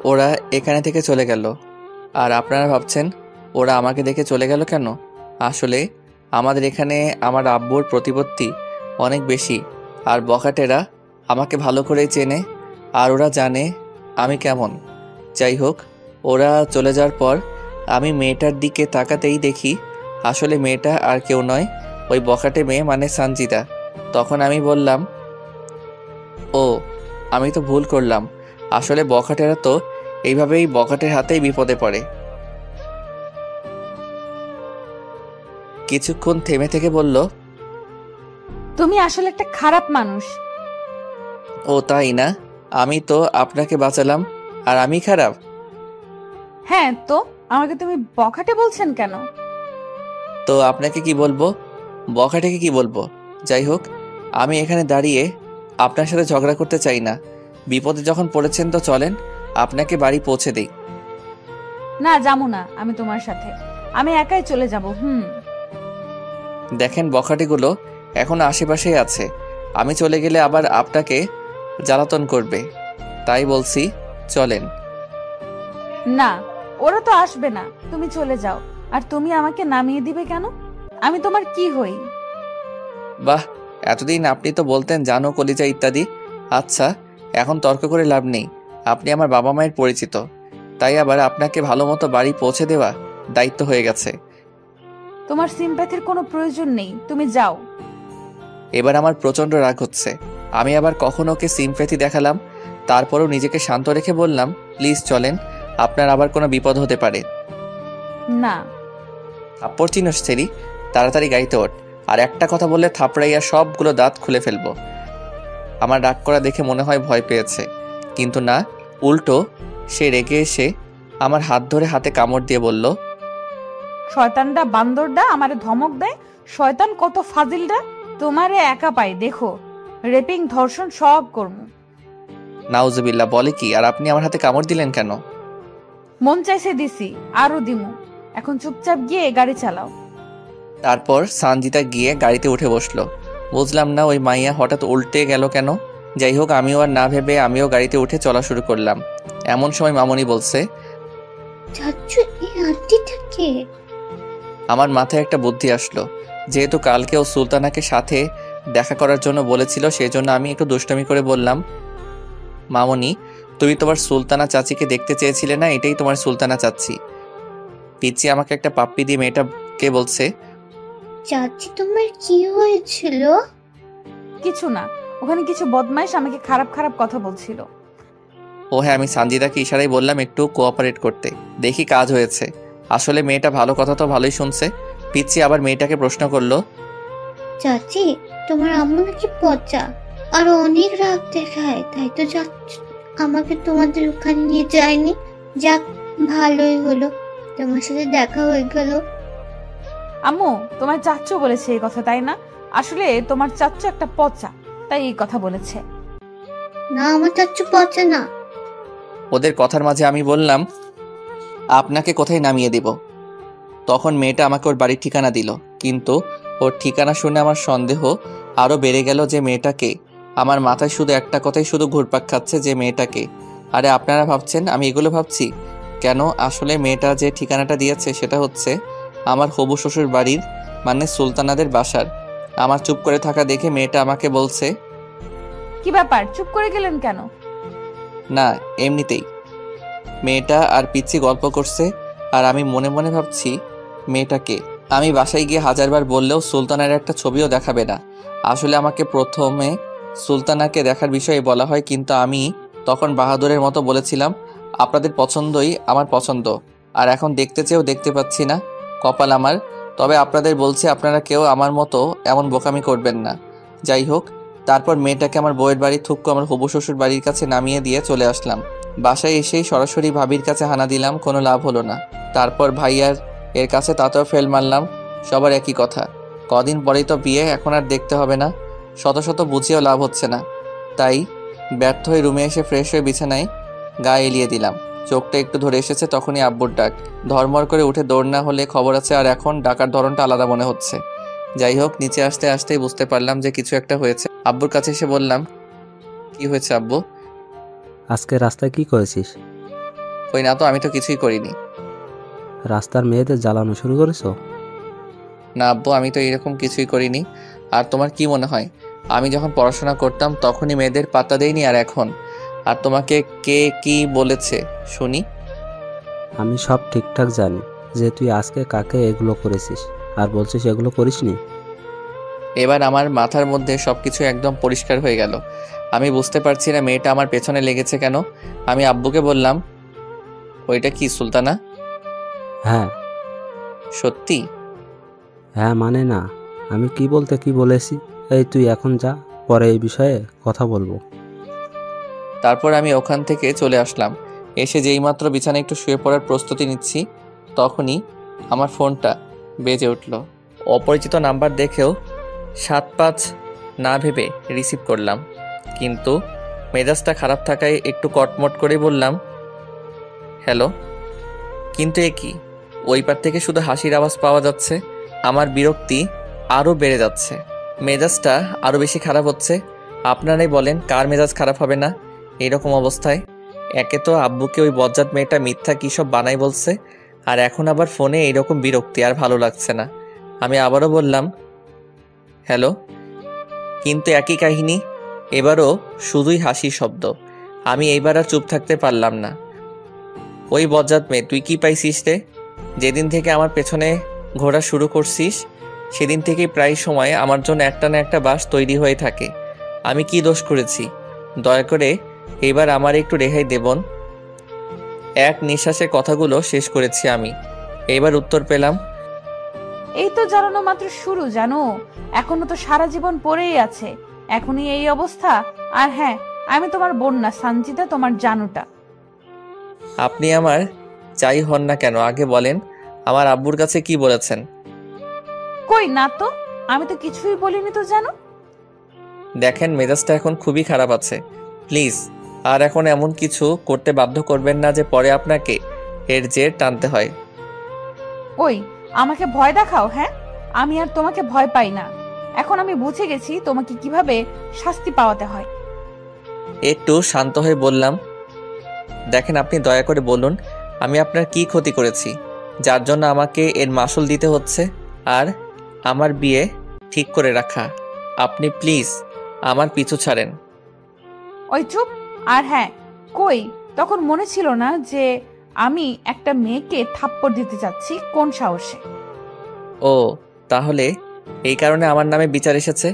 ওরা এখানে থেকে চলে গেল। আর আপনারা ভাবছেন ওরা আমাকে দেখে চলে গেল কেন? আসলে আমাদের এখানে আমার আব্বুর প্রতিপত্তি অনেক বেশি, আর বখাটেরা আমাকে ভালো করেই চেনে, আর ওরা জানে আমি কেমন। যাই হোক, ওরা চলে যাওয়ার পর আমি মেয়েটার দিকে তাকাতেই দেখি আসলে মেয়েটা আর কেউ নয়, ওই বখাটে মেয়ে মানে সানজিদা। তখন আমি বললাম, ও আমি তো ভুল করলাম। আসলে বখাটেরা তো এইভাবেই বখাটের হাতেই বিপদে পড়ে। কিছুক্ষণ থেমে থেকে বলল, তুমি আসলে একটা খারাপ মানুষ। ও তাই না? আমি তো আপনাকে বাঁচালাম আর আমি খারাপ? হ্যাঁ তো আমাকে তুমি বখাটে বলছেন কেন? তো আপনাকে কি বলবো? বখাটেকে কি বলবো? যাই হোক, আমি এখানে দাঁড়িয়ে আপনার সাথে ঝগড়া করতে চাই না। বিপদে যখন পড়েছেন তো চলেন আপনাকে বাড়ি পৌঁছে দেই। না যাবো না আমি তোমার সাথে, আমি একাই চলে যাব। দেখেন বখাটেগুলো এখন আশেপাশেই আছে, আমি চলে গেলে আবার আপনাকে জ্বালাতন করবে, তাই বলছি চলেন। না ওরা তো আসবে না, তুমি চলে যাও। আর তুমি আমাকে নামিয়ে দিবে কেন? আমি তোমার কি হই? বাহ, এতদিন আপনি তো বলতেন জানো কলিজা ইত্যাদি। আচ্ছা, এখন তর্ক করে লাভ নেই, আপনি আমার বাবা মায়ের পরিচিত, তাই আবার আপনাকে ভালো মতো বাড়ি পৌঁছে দেওয়া দায়িত্ব হয়ে গেছে। তোমার সিম্প্যাথির কোনো প্রয়োজন নেই, তুমি যাও। এবার আমার প্রচণ্ড রাগ হচ্ছে। আমি আবার কখন ওকে সিম্প্যাথি দেখালাম? তারপরও নিজেকে শান্ত রেখে বললাম, প্লিজ চলেন, আপনার আবার কোনো বিপদ হতে পারে। না। থাপ্পড় চিনোস ছেড়ি, তাড়াতাড়ি গাড়িতে ওঠ, আর একটা কথা বললে থাপড়াইয়া সবগুলো দাঁত খুলে ফেলবো। আমার রাগ করা দেখে মনে হয় ভয় পেয়েছে, কিন্তু না, উল্টো সে রেগে এসে আমার হাত ধরে হাতে কামড় দিয়ে বলল, শয়তানটা বান্দরটা আমারে ধমক দেয়। শয়তান কত ফাজিলটা, তোমারে একা পাই দেখো, রেপিং ধর্ষণ সব করবো। নাউজুবিল্লাহ, বলে কি? আর আপনি আমার হাতে কামড় দিলেন কেন? মন চাইছে দিছি, আরো দিমু। এখন চুপচাপ গিয়ে গাড়ি চালাও। তারপর সানজিদা গিয়ে গাড়িতে উঠে বসলো। বুঝলাম না ওই মাইয়া হঠাৎ উল্টে গেল কেন। যাই হোক, আমিও আর না ভেবে আমিও গাড়িতে উঠে চলা শুরু করলাম। এমন সময় মামনি বলছে, চাচু এই আন্টিটাকে। আমার মাথায় একটা বুদ্ধি আসলো। যেহেতু কালকে ও সুলতানাকে সাথে দেখা করার জন্য বলেছিল, সেই জন্য আমি একটু দুষ্টমি করে বললাম, মামনি তুমি তোমার সুলতানা চাচিকে দেখতে চেয়েছিলে না, এটাই তোমার সুলতানা চাচি। পিচ্চি আমাকে একটা পাপ্পি দিয়ে মেয়েটাকে বলছে, চাচি তোমার কি হয়েছিল? কিছু না, ওখানে কিছু বদমাইশ আমাকে খারাপ খারাপ কথা বলছিল। ও হ্যাঁ, আমি সানজিদাকে ইশারায় বললাম একটু কোঅপারেট করতে, দেখি কাজ হয়েছে। আসলে মেয়েটা ভালো কথা তো ভালোই শুনছে। পিচ্চি আবার মেয়েটাকে প্রশ্ন করলো, চাচি তোমার আম্মু নাকি পচা আর অনেক রাগ দেখায়, তাই তো আমাকে তোমাদের ওখানে নিয়ে যায়নি। যাক ভালোই হলো, তোমার সাথে দেখা হয়ে গেল। আম্মু তোমার চাচ্চু বলেছে এই কথা তাই না? আসলে তোমার চাচ্চু একটা পচা, তাই এই কথা বলেছে। না আমার চাচু পচা না। ওদের কথার মাঝে আমি বললাম, আপনাকে কোথায় নামিয়ে দিব। তখন মেয়েটা আমাকে ওর বাড়ির ঠিকানা দিল, কিন্তু ওর ঠিকানা শুনে আমার সন্দেহ আরও বেড়ে গেল যে মেয়েটাকে। আমার মাথায় শুধু একটা কথাই শুধু ঘুরপাক খাচ্ছে, যে মেয়েটাকে। আরে আপনারা ভাবছেন আমি এগুলো ভাবছি কেন? আসলে মেয়েটা যে ঠিকানাটা দিয়েছে সেটা হচ্ছে আমার হবু শ্বশুর বাড়ির, মানে সুলতানাদের বাসার। আমার চুপ করে থাকা দেখে মেয়েটা আমাকে বলছে, কি ব্যাপার, চুপ করে গেলেন কেন? না এমনিতেই। মেয়েটা আর পিচ্ছি গল্প করছে, আর আমি মনে মনে ভাবছি মেয়েটাকে। আমি বাসায় গিয়ে হাজারবার বললেও সুলতানার একটা ছবিও দেখাবে না। আসলে আমাকে প্রথমে সুলতানাকে দেখার বিষয়ে বলা হয়, কিন্তু আমি তখন বাহাদুরের মতো বলেছিলাম, আপনাদের পছন্দই আমার পছন্দ, আর এখন দেখতে চেয়েও দেখতে পাচ্ছি না। কপাল আমার। তবে আপনাদের বলছি, আপনারা কেউ আমার মতো এমন বোকামি করবেন না। যাই হোক, তারপর মেয়েটাকে আমার বউয়ের বাড়ি থুক্কু আমার হবু শ্বশুর বাড়ির কাছে নামিয়ে দিয়ে চলে আসলাম। বাসায় এসেই সরাসরি ভাবির কাছে হানা দিলাম, কোনো লাভ হলো না। তারপর ভাইয়ার এর কাছে তাতেও ফেল মারলাম। সবার একই কথা, কদিন পরেই তো বিয়ে, এখন আর দেখতে হবে না। শত শত বুঝিয়েও লাভ হচ্ছে না। তাই ব্যর্থ হয়ে রুমে এসে ফ্রেশ হয়ে বিছানায় গায়ে এলিয়ে দিলাম। চোখটা একটু ধরে এসেছে, তখনই আব্বুর ডাক। ধর্মর করে উঠে দৌড় না হলে খবর আছে, আর এখন ডাকার ধরনটা আলাদা মনে হচ্ছে। যাই হোক, নিচে আসতে আসতেই বুঝতে পারলাম যে কিছু একটা হয়েছে। আব্বুর কাছে এসে বললাম, কি হয়েছে আব্বু? আজকে রাস্তায় কি করেছিস? কই না তো, আমি তো কিছুই করিনি। রাস্তার মেয়েদের জ্বালানো শুরু করেছো? না আব্বু, আমি তো এরকম কিছুই করিনি। আর তোমার কি মনে হয় আমি যখন পড়াশোনা করতাম তখনই মেয়েদের পাত্তা দেইনি, আর এখন? আর তোমাকে কে কি বলেছে শুনি? আমি সব ঠিকঠাক জানি যে তুই আজকে কাকে এগুলো করেছিস, আর বলছিস এগুলো করিসনি। এবার আমার মাথার মধ্যে সবকিছু একদম পরিষ্কার হয়ে গেল। আমি বুঝতে পারছি না মেয়েটা আমার পেছনে লেগেছে কেন। আমি আব্বুকে বললাম, ওইটা কি সুলতানা? হ্যাঁ। সত্যি? হ্যাঁ মানে না, আমি কি বলতে কি বলেছি। এই তুই এখন যা, পরে এই বিষয়ে কথা বলবো। তারপর আমি ওখান থেকে চলে আসলাম। এসে যেইমাত্র বিছানায় একটু শুয়ে পড়ার প্রস্তুতি নিচ্ছি, তখনই আমার ফোনটা বেজে উঠল। অপরিচিত নাম্বার দেখেও 7-5 না ভেবে রিসিভ করলাম, কিন্তু মেজাজটা খারাপ থাকায় একটু কটমট করে বললাম, হ্যালো। কিন্তু এ কি, ওই পার থেকে শুধু হাসির আওয়াজ পাওয়া যাচ্ছে। আমার বিরক্তি আরও বেড়ে যাচ্ছে, মেজাজটা আরও বেশি খারাপ হচ্ছে। আপনারাই বলেন কার মেজাজ খারাপ হবে না এইরকম অবস্থায়? একে তো আব্বুকে ওই বজ্জাত মেয়েটা মিথ্যা কী সব বানাই বলছে, আর এখন আবার ফোনে এইরকম বিরক্তি, আর ভালো লাগছে না। আমি আবারও বললাম, হ্যালো। কিন্তু একই কাহিনী, এবারও শুধুই হাসির শব্দ। আমি এইবার আর চুপ থাকতে পারলাম না। ওই বজ্জাত মেয়ে, তুই কি পাইছিস রে? যেদিন থেকে আমার পেছনে ঘোরা শুরু করছিস সেদিন থেকেই প্রায় সময় আমার জন্য একটা না একটা বাস তৈরি হয়ে থাকে। আমি কি দোষ করেছি? দয়া করে এবার আমার একটু রেহাই দেবন। এক নিঃশ্বাসে কথাগুলো শেষ করেছি আমি। এবার উত্তর পেলাম, এই তো জ্বালানো মাত্র শুরু, জানো, এখনো তো সারা জীবন পড়েই আছে। এখনই এই অবস্থা। আর হ্যাঁ, আমি তোমার বোন না, সানজিদা, তোমার জানুটা। আপনি আমার যাই হন না কেন আগে বলেন, আমার আব্বুর কাছে কি বলেছেন? কই না তো, আমি তো কিছুই বলিনি তো জানো। দেখেন মেজাজটা এখন খুবই খারাপ আছে। প্লিজ আর এখন এমন কিছু করতে বাধ্য করবেন না যে পরে আপনাকে এর জের টানতে হয়। ওই, আমাকে ভয় দেখাও? হ্যাঁ, আমি আর তোমাকে ভয় পাই না। এখন আমি বুঝে গেছি তোমাকে কিভাবে শাস্তি পাওয়াতে হয়। একটু শান্ত হয়ে বললাম, দেখেন আপনি দয়া করে বলুন আমি আপনার কি ক্ষতি করেছি যার জন্য আমাকে এর মাসুল দিতে হচ্ছে? আর আমার বিয়ে ঠিক করে রাখা। আপনি প্লিজ আমার পিছু ছাড়েন। ওই চুপ। আর হ্যাঁ, কই, তখন মনে ছিল না যে আমি একটা মেয়েকে থাপ্পড় দিতে যাচ্ছি? কোন সাহসে? ও, তাহলে এই কারণে আমার নামে বিচার এসেছে।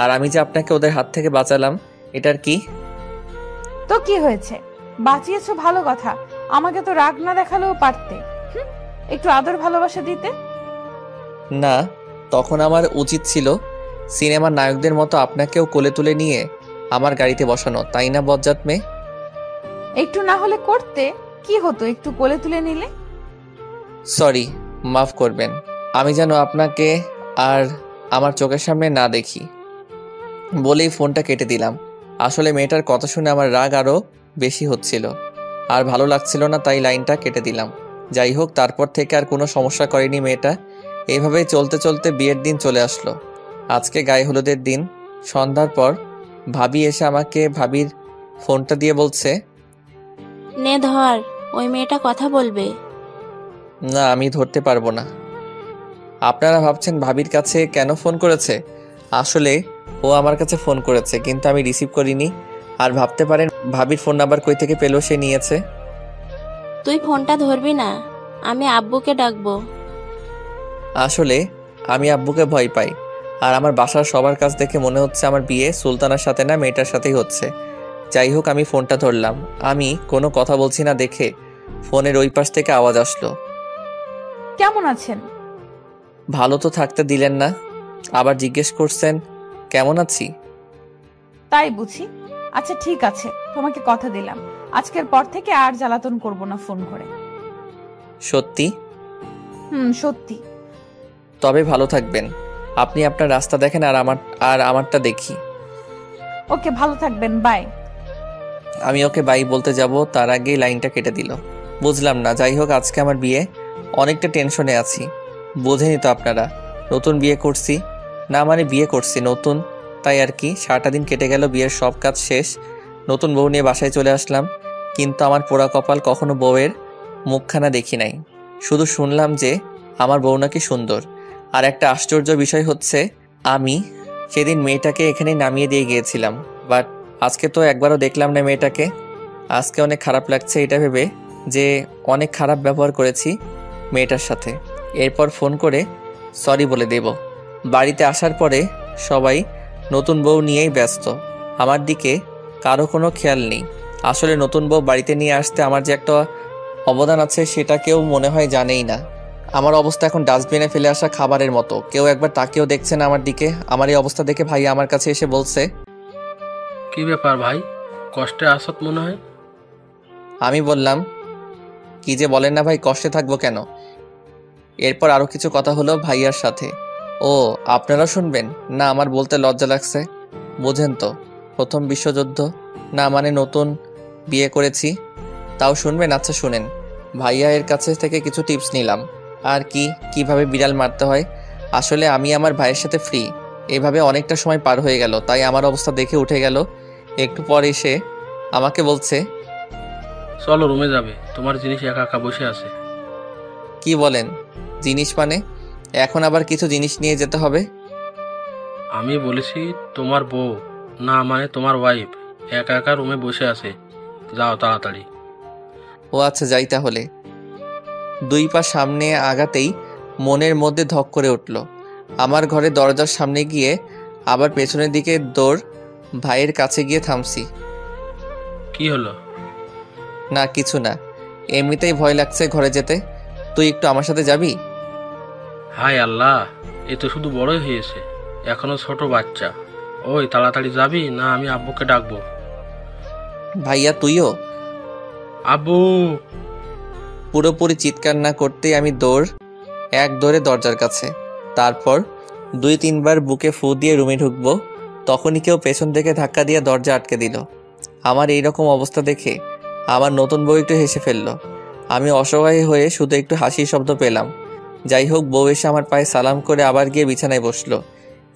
আর আমি যে আপনাকে ওদের হাত থেকে বাঁচালাম, এটার কি? তো কি হয়েছে? বাঁচিয়েছো ভালো কথা, আমাকে তো রাগ না দেখালেও পারতে। একটু আদর ভালোবাসা দিতে। না, তখন আমার উচিত ছিল সিনেমার নায়কদের মতো আপনাকেও কোলে তুলে নিয়ে আমার গাড়িতে বসানো, তাই না বজ্জাত মেয়ে? একটু না হলে করতে কি হতো, একটু কোলে তুলে নিলে। সরি, মাফ করবেন। আমি যেন আপনাকে আর আমার চোখের সামনে না দেখি বলেই ফোনটা কেটে দিলাম। আসলে মেয়েটার কথা শুনে আমার রাগ আরও বেশি হচ্ছিল। আর ভালো লাগছিল না, তাই লাইনটা কেটে দিলাম। যাই হোক, তারপর থেকে আর কোনো সমস্যা করেনি মেয়েটা। এইভাবেই চলতে চলতে বিয়ের দিন চলে আসলো। আজকে গায়ে হলুদের দিন। সন্ধ্যার পর ভাবি এসে আমাকে ভাবির ফোনটা দিয়ে বলছে, নে ধর, ওই মেয়েটা কথা বলবে। না, আমি ধরতে পারবো না। আপনারা ভাবছেন ভাবির কাছে কেন ফোন করেছে? আসলে ও আমার কাছে ফোন করেছে, কিন্তু আমি রিসিভ করিনি। আর ভাবতে পারেন ভাবির ফোন নাম্বার কই থেকে পেলো, সে নিয়েছে। তুই ফোনটা ধরবি না, আমি আব্বুকে ডাকবো। আসলে আমি আব্বুকে ভয় পাই। আর আমার বাসার সবার কাছ দেখে মনে হচ্ছে আমার বিয়ে সুলতানার সাথে না, মেয়েটার সাথেই হচ্ছে। যাই হোক, আমি ফোনটা ধরলাম। আমি কোনো কথা বলছি না দেখে ফোনের ওই পাশ থেকে আওয়াজ আসলো। কেমন আছেন? ভালো তো থাকতে দিলেন না, আবার জিজ্ঞেস করছেন কেমন আছি। তাই বুঝি। আচ্ছা ঠিক আছে, তোমাকে কথা দিলাম আজকের পর থেকে আর জ্বালাতন করব না ফোন করে। সত্যি? সত্যি। তবে ভালো থাকবেন। আপনি আপনার রাস্তা দেখেন, আর আমারটা দেখি। ওকে, ভালো থাকবেন, বাই। আমি ওকে বাই বলতে যাব, তার আগেই লাইনটা কেটে দিল। বুঝলাম না। যাই হোক, আজকে আমার বিয়ে, অনেকটা টেনশনে আছি। বোঝেনি তো আপনারা, নতুন বিয়ে করছি। না মানে বিয়ে করছি নতুন, তাই আর কি। সারাটা দিন কেটে গেল, বিয়ের সব কাজ শেষ। নতুন বউ নিয়ে বাসায় চলে আসলাম, কিন্তু আমার পোড়া কপাল, কখনো বউয়ের মুখখানা দেখি নাই। শুধু শুনলাম যে আমার বউ নাকি সুন্দর। আর একটা আশ্চর্য বিষয় হচ্ছে, আমি সেদিন মেয়েটাকে এখানে নামিয়ে দিয়ে গিয়েছিলাম, বাট আজকে তো একবারও দেখলাম না মেয়েটাকে। আজকে অনেক খারাপ লাগছে এটা ভেবে যে অনেক খারাপ ব্যবহার করেছি মেয়েটার সাথে। এরপর ফোন করে সরি বলে দেব। বাড়িতে আসার পরে সবাই নতুন বউ নিয়েই ব্যস্ত, আমার দিকে কারো কোনো খেয়াল নেই। আসলে নতুন বউ বাড়িতে নিয়ে আসতে আমার যে একটা অবদান আছে সেটা কেউ মনে হয় জানেই না। আমার অবস্থা এখন ডাস্টবিনে ফেলে আসা খাবারের মতো, কেউ একবার তাকেও দেখছে না আমার দিকে। আমার এই অবস্থা দেখে ভাই আমার কাছে এসে বলছে, কি ব্যাপার ভাই, কষ্টে আসত মনে হয়। আমি বললাম, কি যে বলেন না ভাই, কষ্টে থাকবো কেন। এরপর আরও কিছু কথা হলো ভাইয়ার সাথে। ও, আপনারা শুনবেন না? আমার বলতে লজ্জা লাগছে। বোঝেন তো, প্রথম বিশ্বযুদ্ধ, না মানে নতুন বিয়ে করেছি, তাও শুনবেন? আচ্ছা শুনেন। ভাইয়া এর কাছে থেকে কিছু টিপস নিলাম, আর কিভাবে বিড়াল মারতে হয়। আসলে আমি আমার ভাইয়ের সাথে ফ্রি, এভাবে অনেকটা সময় পার হয়ে গেল, তাই আমার অবস্থা দেখে উঠে গেল। একটু পর এসে আমাকে বলছে, চলো রুমে যাবে, তোমার জিনিস একা একা বসে আছে। কি বলেন? জিনিস মানে? এখন আবার কিছু জিনিস নিয়ে যেতে হবে? আমি বলেছি তোমার বউ, না মানে তোমার ওয়াইফ একা একা রুমে বসে আছে, যাও তাড়াতাড়ি। ও আচ্ছা, যাই তাহলে। 2 পা সামনে আগাতেই মনের মধ্যে ধক করে উঠল। আমার ঘরে দরজার সামনে গিয়ে আবার পেছনের দিকে দৌড়, ভাইয়ের কাছে গিয়ে থামছি। কি হলো? না কিছু না, এমনিতেই ভয় লাগছে ঘরে যেতে। তুই একটু আমার সাথে যাবি? হায় আল্লাহ, এ তো শুধু বড়ই হয়েছে, এখনো ছোট বাচ্চা। ওই তাড়াতাড়ি যাবি না আমি আব্বুকে ডাকবো? ভাইয়া তুইও? আব্বু! পুরোপুরি চিৎকার না করতেই আমি এক দৌড়ে দরজার কাছে। তারপর 2-3 বার বুকে ফু দিয়ে রুমে ঢুকবো, তখনই কেউ পেছন থেকে ধাক্কা দিয়ে দরজা আটকে দিল। আমার এইরকম অবস্থা দেখে আমার নতুন বউ একটু হেসে ফেললো। আমি অসহায় হয়ে শুধু একটু হাসির শব্দ পেলাম। যাই হোক, বউ এসে আমার পায়ে সালাম করে আবার গিয়ে বিছানায় বসলো,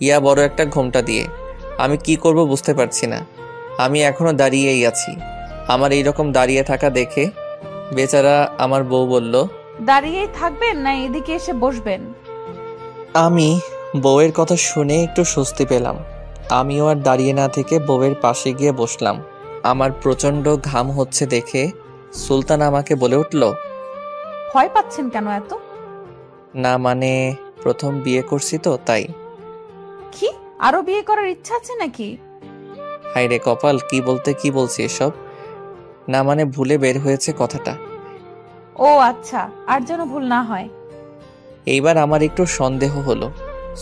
ইয়া বড় একটা ঘোমটা দিয়ে। আমি কি করব বুঝতে পারছি না। আমি এখনো দাঁড়িয়েই আছি। আমার এইরকম দাঁড়িয়ে থাকা দেখে বেচারা আমার বউ বলল, দাঁড়িয়েই থাকবেন না এদিকে এসে বসবেন? আমি বউয়ের কথা শুনে একটু স্বস্তি পেলাম। আমিও আর দাঁড়িয়ে না থেকে বউয়ের পাশে গিয়ে বসলাম। আমার প্রচণ্ড ঘাম হচ্ছে দেখে সুলতান আমাকে বলে উঠল, ভয় পাচ্ছেন কেন এত? না মানে প্রথম বিয়ে করছি তো তাই। কি আরো বিয়ে করার ইচ্ছা আছে নাকি? হায় রে কপাল, কি বলতে কি বলছি এসব। না মানে ভুলে বের হয়েছে কথাটা। ও আচ্ছা, আর যেন ভুল না হয়। এইবার আমার একটু সন্দেহ হলো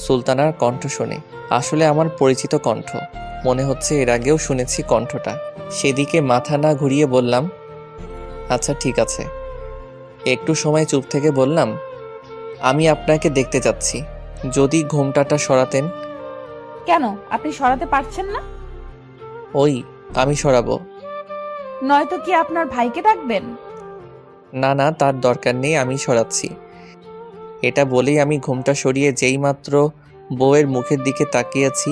সুলতানার কণ্ঠ শুনে। আসলে আমার পরিচিত কণ্ঠ মনে হচ্ছে, এর আগেও শুনেছি কণ্ঠটা। সেদিকে মাথা না ঘুরিয়ে বললাম, আচ্ছা ঠিক আছে। একটু সময় চুপ থেকে বললাম, আমি আপনাকে দেখতে চাচ্ছি, যদি ঘোমটাটা সরাতেন। কেন, আপনি সরাতে পারছেন না? ওই আমি সরাবো। নয়তো কি আপনার ভাইকে ডাকবেন? না না, তার দরকার নেই, আমি সরাচ্ছি। এটা বলেই আমি ঘুমটা সরিয়ে যেই মাত্র বউয়ের মুখের দিকে তাকিয়েছি,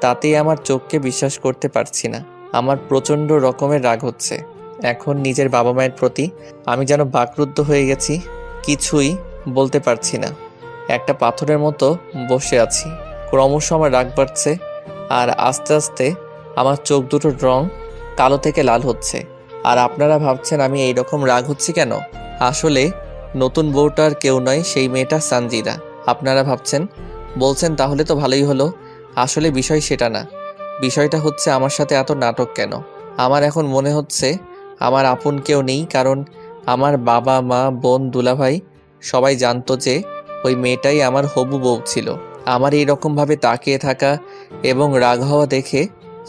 তাতেই আমার চোখকে বিশ্বাস করতে পারছি না। আমার প্রচণ্ড রকমের রাগ হচ্ছে এখন নিজের বাবা মায়ের প্রতি। আমি যেন বাকরুদ্ধ হয়ে গেছি, কিছুই বলতে পারছি না। একটা পাথরের মতো বসে আছি। ক্রমশ আমার রাগ বাড়ছে, আর আস্তে আস্তে আমার চোখ দুটোর রং কালো থেকে লাল হচ্ছে। আর আপনারা ভাবছেন আমি এইরকম রাগ হচ্ছি কেন? আসলে নতুন বউটার কেউ নয়, সেই মেয়েটা সানজিদা। আপনারা ভাবছেন, বলছেন তাহলে তো ভালোই হলো। আসলে বিষয় সেটা না। বিষয়টা হচ্ছে আমার সাথে এত নাটক কেন। আমার এখন মনে হচ্ছে আমার আপন কেউ নেই, কারণ আমার বাবা মা বোন দুলাভাই সবাই জানতো যে ওই মেয়েটাই আমার হবু বউ ছিল। আমার এইরকমভাবে তাকিয়ে থাকা এবং রাগ হওয়া দেখে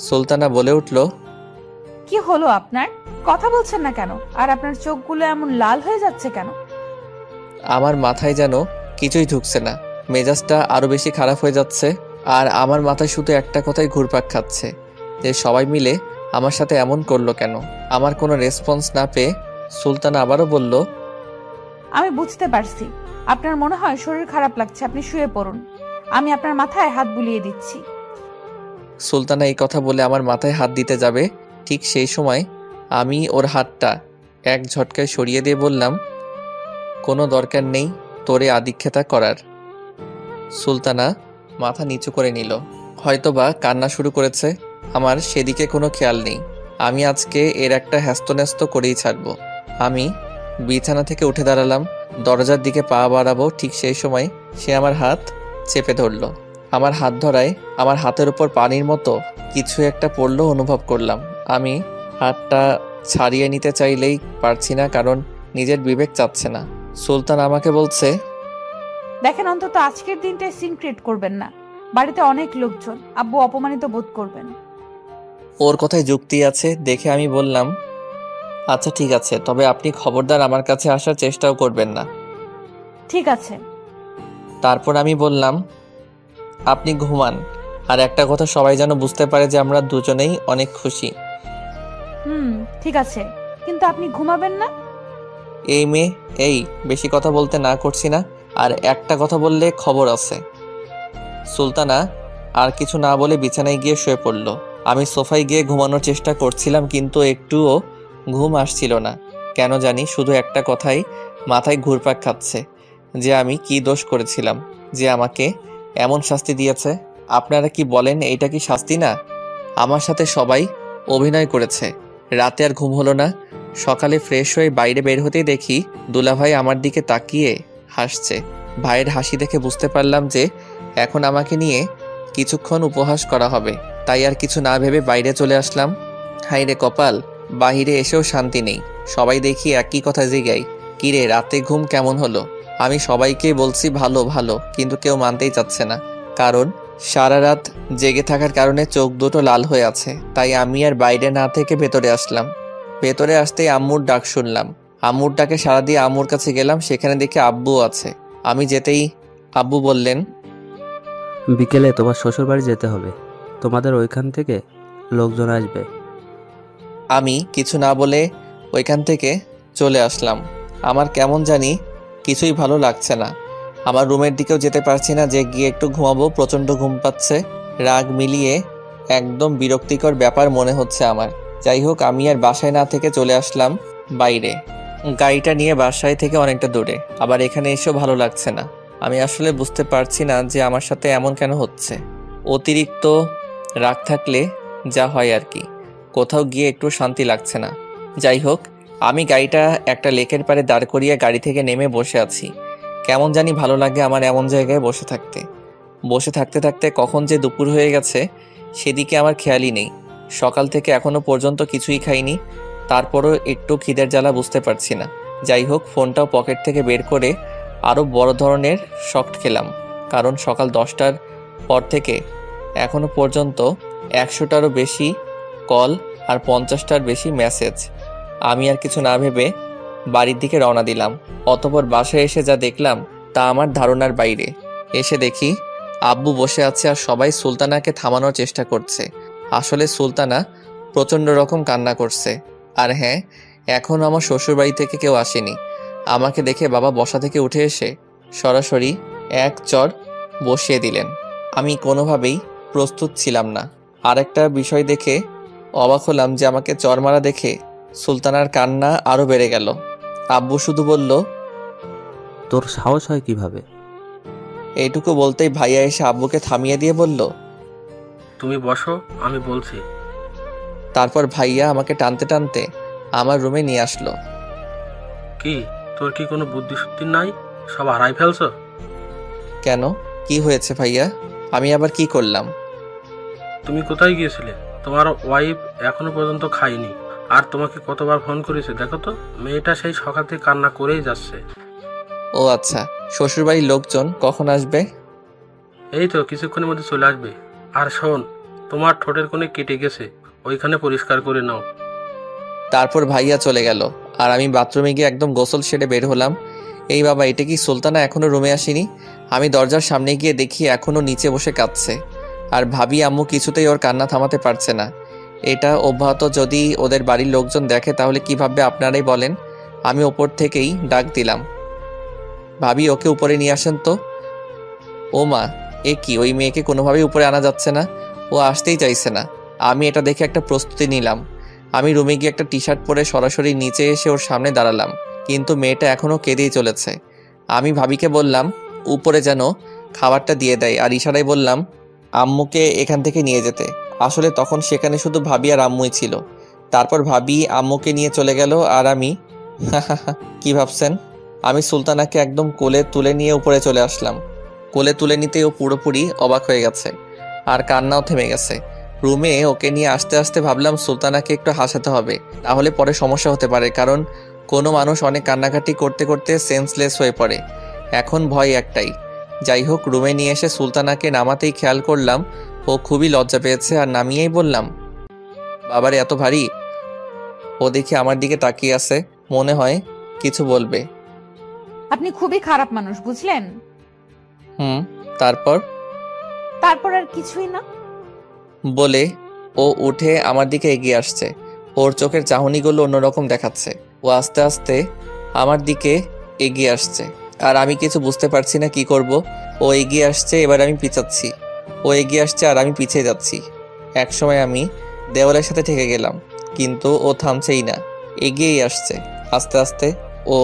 সুলতানা বলে উঠল, কি হলো আপনার? কথা বলছেন না কেন? আর আপনার চোখগুলো এমন লাল হয়ে যাচ্ছে কেন? আমার মাথায় যেন কিছুই ঢুকছে না, মেজাজটা আরো বেশি খারাপ হয়ে যাচ্ছে। আর আমার মাথায় শুধু একটা কথাই ঘুরপাক খাচ্ছে, যে সবাই মিলে আমার সাথে এমন করলো কেন। আমার কোনো রেসপন্স না পেয়ে সুলতানা আবারও বলল, আমি বুঝতে পারছি আপনার মনে হয় শরীর খারাপ লাগছে, আপনি শুয়ে পড়ুন, আমি আপনার মাথায় হাত বুলিয়ে দিচ্ছি। সুলতানা এই কথা বলে আমার মাথায় হাত দিতে যাবে, ঠিক সেই সময় আমি ওর হাতটা এক ঝটকায় সরিয়ে দিয়ে বললাম, কোনো দরকার নেই তোরে আদিক্ষেতা করার। সুলতানা মাথা নিচু করে নিল, হয়তোবা কান্না শুরু করেছে। আমার সেদিকে কোনো খেয়াল নেই। আমি আজকে এর একটা হ্যাস্তন্যস্ত করেই ছাড়ব। আমি বিছানা থেকে উঠে দাঁড়ালাম, দরজার দিকে পা বাড়াবো, ঠিক সেই সময় সে আমার হাত চেপে ধরল। আমার হাত ধরায় আমার হাতের উপর পানির মতো কিছু একটা পড়লো অনুভব করলাম। আমি হাতটা ছাড়িয়ে নিতে চাইলেই পারছি না, কারণ নিজের বিবেক চাচ্ছে না। সুলতান আমাকে বলছে, দেখেন, অন্তত আজকের দিনটায় সিন ক্রিয়েট করবেন না। বাড়িতে অনেক লোকজন, আব্বু অপমানিত বোধ করবেন। ওর কথায় যুক্তি আছে দেখে আমি বললাম, আচ্ছা ঠিক আছে, তবে আপনি খবরদার আমার কাছে আসার চেষ্টাও করবেন না। ঠিক আছে। তারপর আমি বললাম, আপনি ঘুমান, আর একটা কথা সবাই যেন বুঝতে পারে যে আমরা দুজনেই অনেক খুশি। ঠিক আছে, কিন্তু আপনি ঘুমাবেন না? এই মেয়ে, এই বেশি কথা বলতে না করছি না, আর একটা কথা বললে খবর আছে। সুলতানা আর কিছু না বলে বিছানায় গিয়ে শুয়ে পড়ল। আমি সোফায় গিয়ে ঘুমানোর চেষ্টা করছিলাম, কিন্তু একটুও ঘুম আসছিল না। কেন জানি শুধু একটা কথাই মাথায় ঘুরপাক খাচ্ছে, যে আমি কি দোষ করেছিলাম যে আমাকে এমন শাস্তি দিয়েছে। আপনারা কি বলেন, এইটা কি শাস্তি না? আমার সাথে সবাই অভিনয় করেছে। রাতে আর ঘুম হলো না। সকালে ফ্রেশ হয়ে বাইরে বের হতেই দেখি দুলাভাই আমার দিকে তাকিয়ে হাসছে। ভাইয়ের হাসি দেখে বুঝতে পারলাম যে এখন আমাকে নিয়ে কিছুক্ষণ উপহাস করা হবে। তাই আর কিছু না ভেবে বাইরে চলে আসলাম। হাইরে কপাল, বাহিরে এসেও শান্তি নেই। সবাই দেখি একই কথা জিগাই, কিরে রাতে ঘুম কেমন হলো? আমি সবাইকে বলছি ভালো ভালো, কিন্তু কেউ মানতেই চাচ্ছে না, কারণ সারা রাত জেগে থাকার কারণে চোখ দুটো লাল হয়ে আছে। তাই আমি আর বাইরে না থেকে ভেতরে আসলাম। ভেতরে আসতেই আম্মুর ডাক শুনলাম। আম্মুর ডাকে সাড়া দিয়ে আম্মুর কাছে গেলাম, সেখানে দেখে আব্বু আছে। আমি যেতেই আব্বু বললেন, বিকেলে তোমার শ্বশুর বাড়ি যেতে হবে, তোমাদের ওইখান থেকে লোকজন আসবে। আমি কিছু না বলে ওইখান থেকে চলে আসলাম। আমার কেমন জানি কিছুই ভালো লাগছে না। আমার রুমের দিকেও যেতে পারছি না, যে গিয়ে একটু ঘুমাবো, প্রচণ্ড ঘুম পাচ্ছে। রাগ মিলিয়ে একদম বিরক্তিকর ব্যাপার মনে হচ্ছে আমার। যাই হোক, আমি আর বাসায় না থেকে চলে আসলাম বাইরে। গাড়িটা নিয়ে বাসায় থেকে অনেকটা দূরে। আবার এখানে এসেও ভালো লাগছে না। আমি আসলে বুঝতে পারছি না যে আমার সাথে এমন কেন হচ্ছে। অতিরিক্ত রাগ থাকলে যা হয় আর কি, কোথাও গিয়ে একটু শান্তি লাগছে না। যাই হোক, আমি গাড়িটা একটা লেকের পাড়ে দাঁড় করিয়ে গাড়ি থেকে নেমে বসে আছি। কেমন জানি ভালো লাগে আমার এমন জায়গায় বসে থাকতে। বসে থাকতে থাকতে কখন যে দুপুর হয়ে গেছে সেদিকে আমার খেয়ালই নেই। সকাল থেকে এখনো পর্যন্ত কিছুই খাইনি, তারপরও একটু খিদের জ্বালা বুঝতে পারছি না। যাই হোক, ফোনটাও পকেট থেকে বের করে আরও বড় ধরনের শক্ট খেলাম, কারণ সকাল 10টার পর থেকে এখনো পর্যন্ত 100টারও বেশি কল আর 50টার বেশি মেসেজ। আমি আর কিছু না ভেবে বাড়ির দিকে রওনা দিলাম। অতঃপর বাসায় এসে যা দেখলাম তা আমার ধারণার বাইরে। এসে দেখি আব্বু বসে আছে আর সবাই সুলতানাকে থামানোর চেষ্টা করছে। আসলে সুলতানা প্রচণ্ড রকম কান্না করছে। আর হ্যাঁ, এখন আমার শ্বশুরবাড়ি থেকে কেউ আসেনি। আমাকে দেখে বাবা বসা থেকে উঠে এসে সরাসরি এক চর বসিয়ে দিলেন। আমি কোনোভাবেই প্রস্তুত ছিলাম না। আরেকটা বিষয় দেখে অবাক হলাম যে আমাকে চর মারা দেখে সুলতানার কান্না আরও বেড়ে গেল। আব্বু শুধু বলল, তোর সাহস হয় কিভাবে? এইটুকু বলতেই ভাইয়া এসে আব্বুকে থামিয়ে দিয়ে বলল। তুমি বসো, আমি বলছি। তারপর ভাইয়া আমাকে টানতে টানতে আমার রুমে নিয়ে আসলো। কি তোর কি কোনো বুদ্ধি শুদ্ধি নাই? সব হারাই ফেলছো? কেন, কি হয়েছে ভাইয়া? আমি আবার কি করলাম? তুমি কোথায় গিয়েছিলে? তোমার ওয়াইফ এখনো পর্যন্ত খায়নি, আর তোমাকে কতবার ফোন করেছে দেখো তো। মেয়েটা সেই সকাল থেকে কান্না করেই যাচ্ছে। ও আচ্ছা, শ্বশুরবাড়ির লোকজন কখন আসবে? এই তো কিছুক্ষণের মধ্যে চলে আসবে। আর শোন, তোমার ঠোঁটের কোণে কেটে গেছে, ওইখানে পরিষ্কার করে নাও। তারপর ভাইয়া চলে গেল আর আমি বাথরুমে গিয়ে একদম গোসল সেরে বের হলাম। এই বাবা, এটা কি সুলতানা এখনো রুমে আসেনি? আমি দরজার সামনে গিয়ে দেখি এখনো নিচে বসে কাঁদছে। আর ভাবি আম্মু কিছুতেই ওর কান্না থামাতে পারছে না। এটা অব্যাহত যদি ওদের বাড়ির লোকজন দেখে তাহলে কি ভাববে আপনারাই বলেন। আমি ওপর থেকেই ডাক দিলাম, ভাবি ওকে উপরে নিয়ে আসেন তো। ও মা, এ কি, ওই মেয়েকে কোনোভাবেই উপরে আনা যাচ্ছে না, ও আসতেই চাইছে না। আমি এটা দেখে একটা প্রস্তুতি নিলাম। আমি রুমে গিয়ে একটা টি শার্ট পরে সরাসরি নিচে এসে ওর সামনে দাঁড়ালাম, কিন্তু মেয়েটা এখনও কেঁদেই চলেছে। আমি ভাবিকে বললাম উপরে যেন খাবারটা দিয়ে দেয়, আর ইশারায় বললাম আম্মুকে এখান থেকে নিয়ে যেতে। আসলে তখন সেখানে শুধু ভাবি আর আম্মুই ছিল। তারপর ভাবি আম্মুকে নিয়ে চলে গেল, আর আমি কি ভাবছেন, আমি সুলতানাকে একদম কোলে তুলে নিয়ে উপরে চলে আসলাম। কোলে তুলে নিতেই ও পুরোপুরি অবাক হয়ে গেছে আর কান্নাও থেমে গেছে। রুমে ওকে নিয়ে আসতে আসতে ভাবলাম সুলতানাকে একটু হাসাতে হবে, তাহলে পরে সমস্যা হতে পারে, কারণ কোনো মানুষ অনেক কান্নাকাটি করতে করতে সেন্সলেস হয়ে পড়ে। এখন ভয় একটাই। যাই হোক, রুমে নিয়ে এসে সুলতানাকে নামাতেই খেয়াল করলাম ও খুবই লজ্জা পেয়েছে, আর নামিয়েই বললাম, বাবারে এত ভারী। ও দেখে আমার দিকে তাকিয়ে আছে, মনে হয় কিছু বলবে। আপনি খুবই খারাপ মানুষ, বুঝলেন? তারপর তারপর আর কিছুই না। বলে ও উঠে আমার দিকে এগিয়ে আসছে। ওর চোখের চাহনিগুলো অন্যরকম দেখাচ্ছে। ও আস্তে আস্তে আমার দিকে এগিয়ে আসছে, আর আমি কিছু বুঝতে পারছি না কি করব। ও এগিয়ে আসছে, এবার আমি পিছাচ্ছি। ও এগিয়ে আসছে আর আমি পিছিয়ে যাচ্ছি। একসময় আমি দেওয়ালের সাথে ঠেকে গেলাম, কিন্তু ও থামছেই না, এগিয়েই আসছে। আস্তে আস্তে ও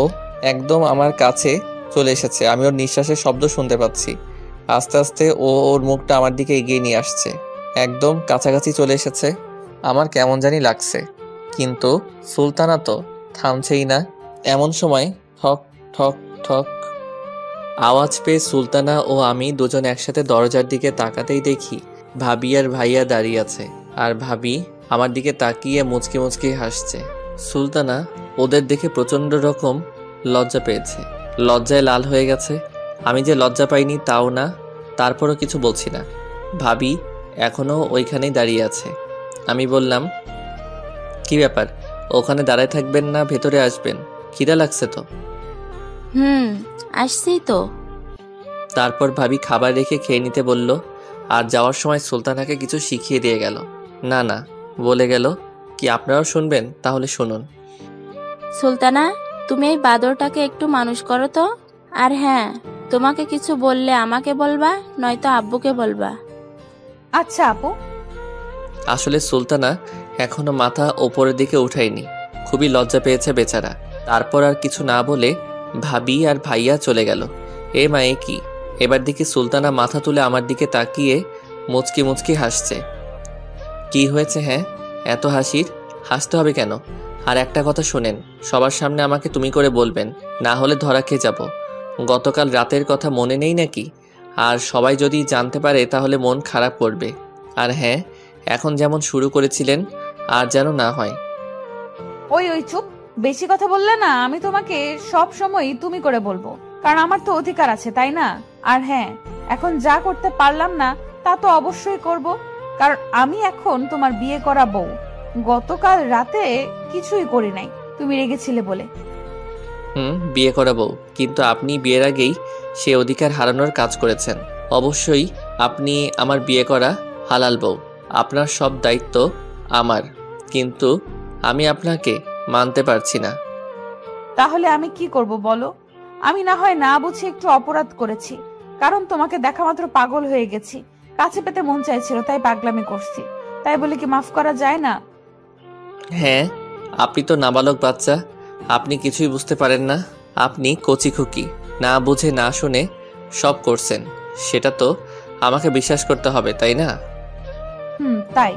একদম আমার কাছে চলে এসেছে। আমি ওর নিঃশ্বাসের শব্দ শুনতে পাচ্ছি। আস্তে আস্তে ও ওর মুখটা আমার দিকে এগিয়ে নিয়ে আসছে, একদম কাছাকাছি চলে এসেছে। আমার কেমন জানি লাগছে, কিন্তু সুলতানা তো থামছেই না। এমন সময় ঠক ঠক ঠক আওয়াজ পেয়ে সুলতানা ও আমি দুজন একসাথে দরজার দিকে তাকাতেই দেখি ভাবি আর ভাইয়া দাঁড়িয়ে আছে, আর ভাবি আমার দিকে তাকিয়ে মুচকি মুচকি হাসছে। সুলতানা ওদের দেখে প্রচণ্ড রকম লজ্জা পেয়েছে, লজ্জায় লাল হয়ে গেছে। আমি যে লজ্জা পাইনি তাও না, তারপরও কিছু বলছি না। ভাবি এখনও ওইখানেই দাঁড়িয়ে আছে। আমি বললাম, কি ব্যাপার, ওখানে দাঁড়ায় থাকবেন না, ভেতরে আসবেন? খিদা লাগছে তো? আসছি তো। তারপর ভাবি খাবার রেখে খেয়ে নিতে বলল, আর যাওয়ার সময় সুলতানাকে কিছু শিখিয়ে দিয়ে গেল। না না বলে গেল, কি আপনারাও শুনবেন? তাহলে শুনুন। সুলতানা, তুমি এই বাদরটাকে একটু মানুষ করো তো। আর হ্যাঁ, তোমাকে কিছু বললে আমাকে বলবা, নয়তো আব্বুকে বলবা। আচ্ছা আপু। আসলে সুলতানা এখনো মাথা ওপরের দিকে উঠায়নি, খুবই লজ্জা পেয়েছে বেচারা। তারপর আর কিছু না বলে ভাবি আর ভাইয়া চলে গেল। এ মা, এ কি? এবার দেখি সুলতানা মাথা তুলে আমার দিকে তাকিয়ে মুচকি মুচকি হাসছে। কি হয়েছে? হ্যাঁ, এত হাসতে হবে কেন? আর একটা কথা শোনেন, সবার সামনে আমাকে তুমি করে বলবেন, না হলে ধরা খেয়ে যাব। গতকাল রাতের কথা মনে নেই নাকি? আর সবাই যদি জানতে পারে তাহলে মন খারাপ করবে। আর হ্যাঁ, এখন যেমন শুরু করেছিলেন আর যেন না হয়। ওই চুপ, বেশি কথা বললে না আমি তোমাকে সব সময় তুমি করে বলবো, কারণ আমার তো অধিকার আছে, তাই না? আর হ্যাঁ, এখন যা করতে পারলাম না তা তো অবশ্যই করব, কারণ আমি এখন তোমার বিয়ে করা বউ। গতকাল রাতে কিছুই করি নাই, তুমি রেগেছিলে বলে। বিয়ে করা বউ, কিন্তু আপনি বিয়ের আগেই সে অধিকার হারানোর কাজ করেছেন। অবশ্যই আপনি আমার বিয়ে করা হালাল বউ, আপনার সব দায়িত্ব আমার, কিন্তু আমি আপনাকে মানতে পারছি না। তাহলে আমি কি করব বলো? আমি না হয় না বুঝে একটু অপরাধ করেছি, কারণ তোমাকে দেখা মাত্র পাগল হয়ে গেছি, কাছে পেতে মন চাইছিল তাই পাগলামি করছি। তাই বলে কি মাফ করা যায় না? হ্যাঁ, আপনি তো নাবালক বাচ্চা, আপনি কিছুই বুঝতে পারেন না। আপনি কচি খুকি, না বুঝে না শুনে সব করছেন, সেটা তো আমাকে বিশ্বাস করতে হবে, তাই না? তাই।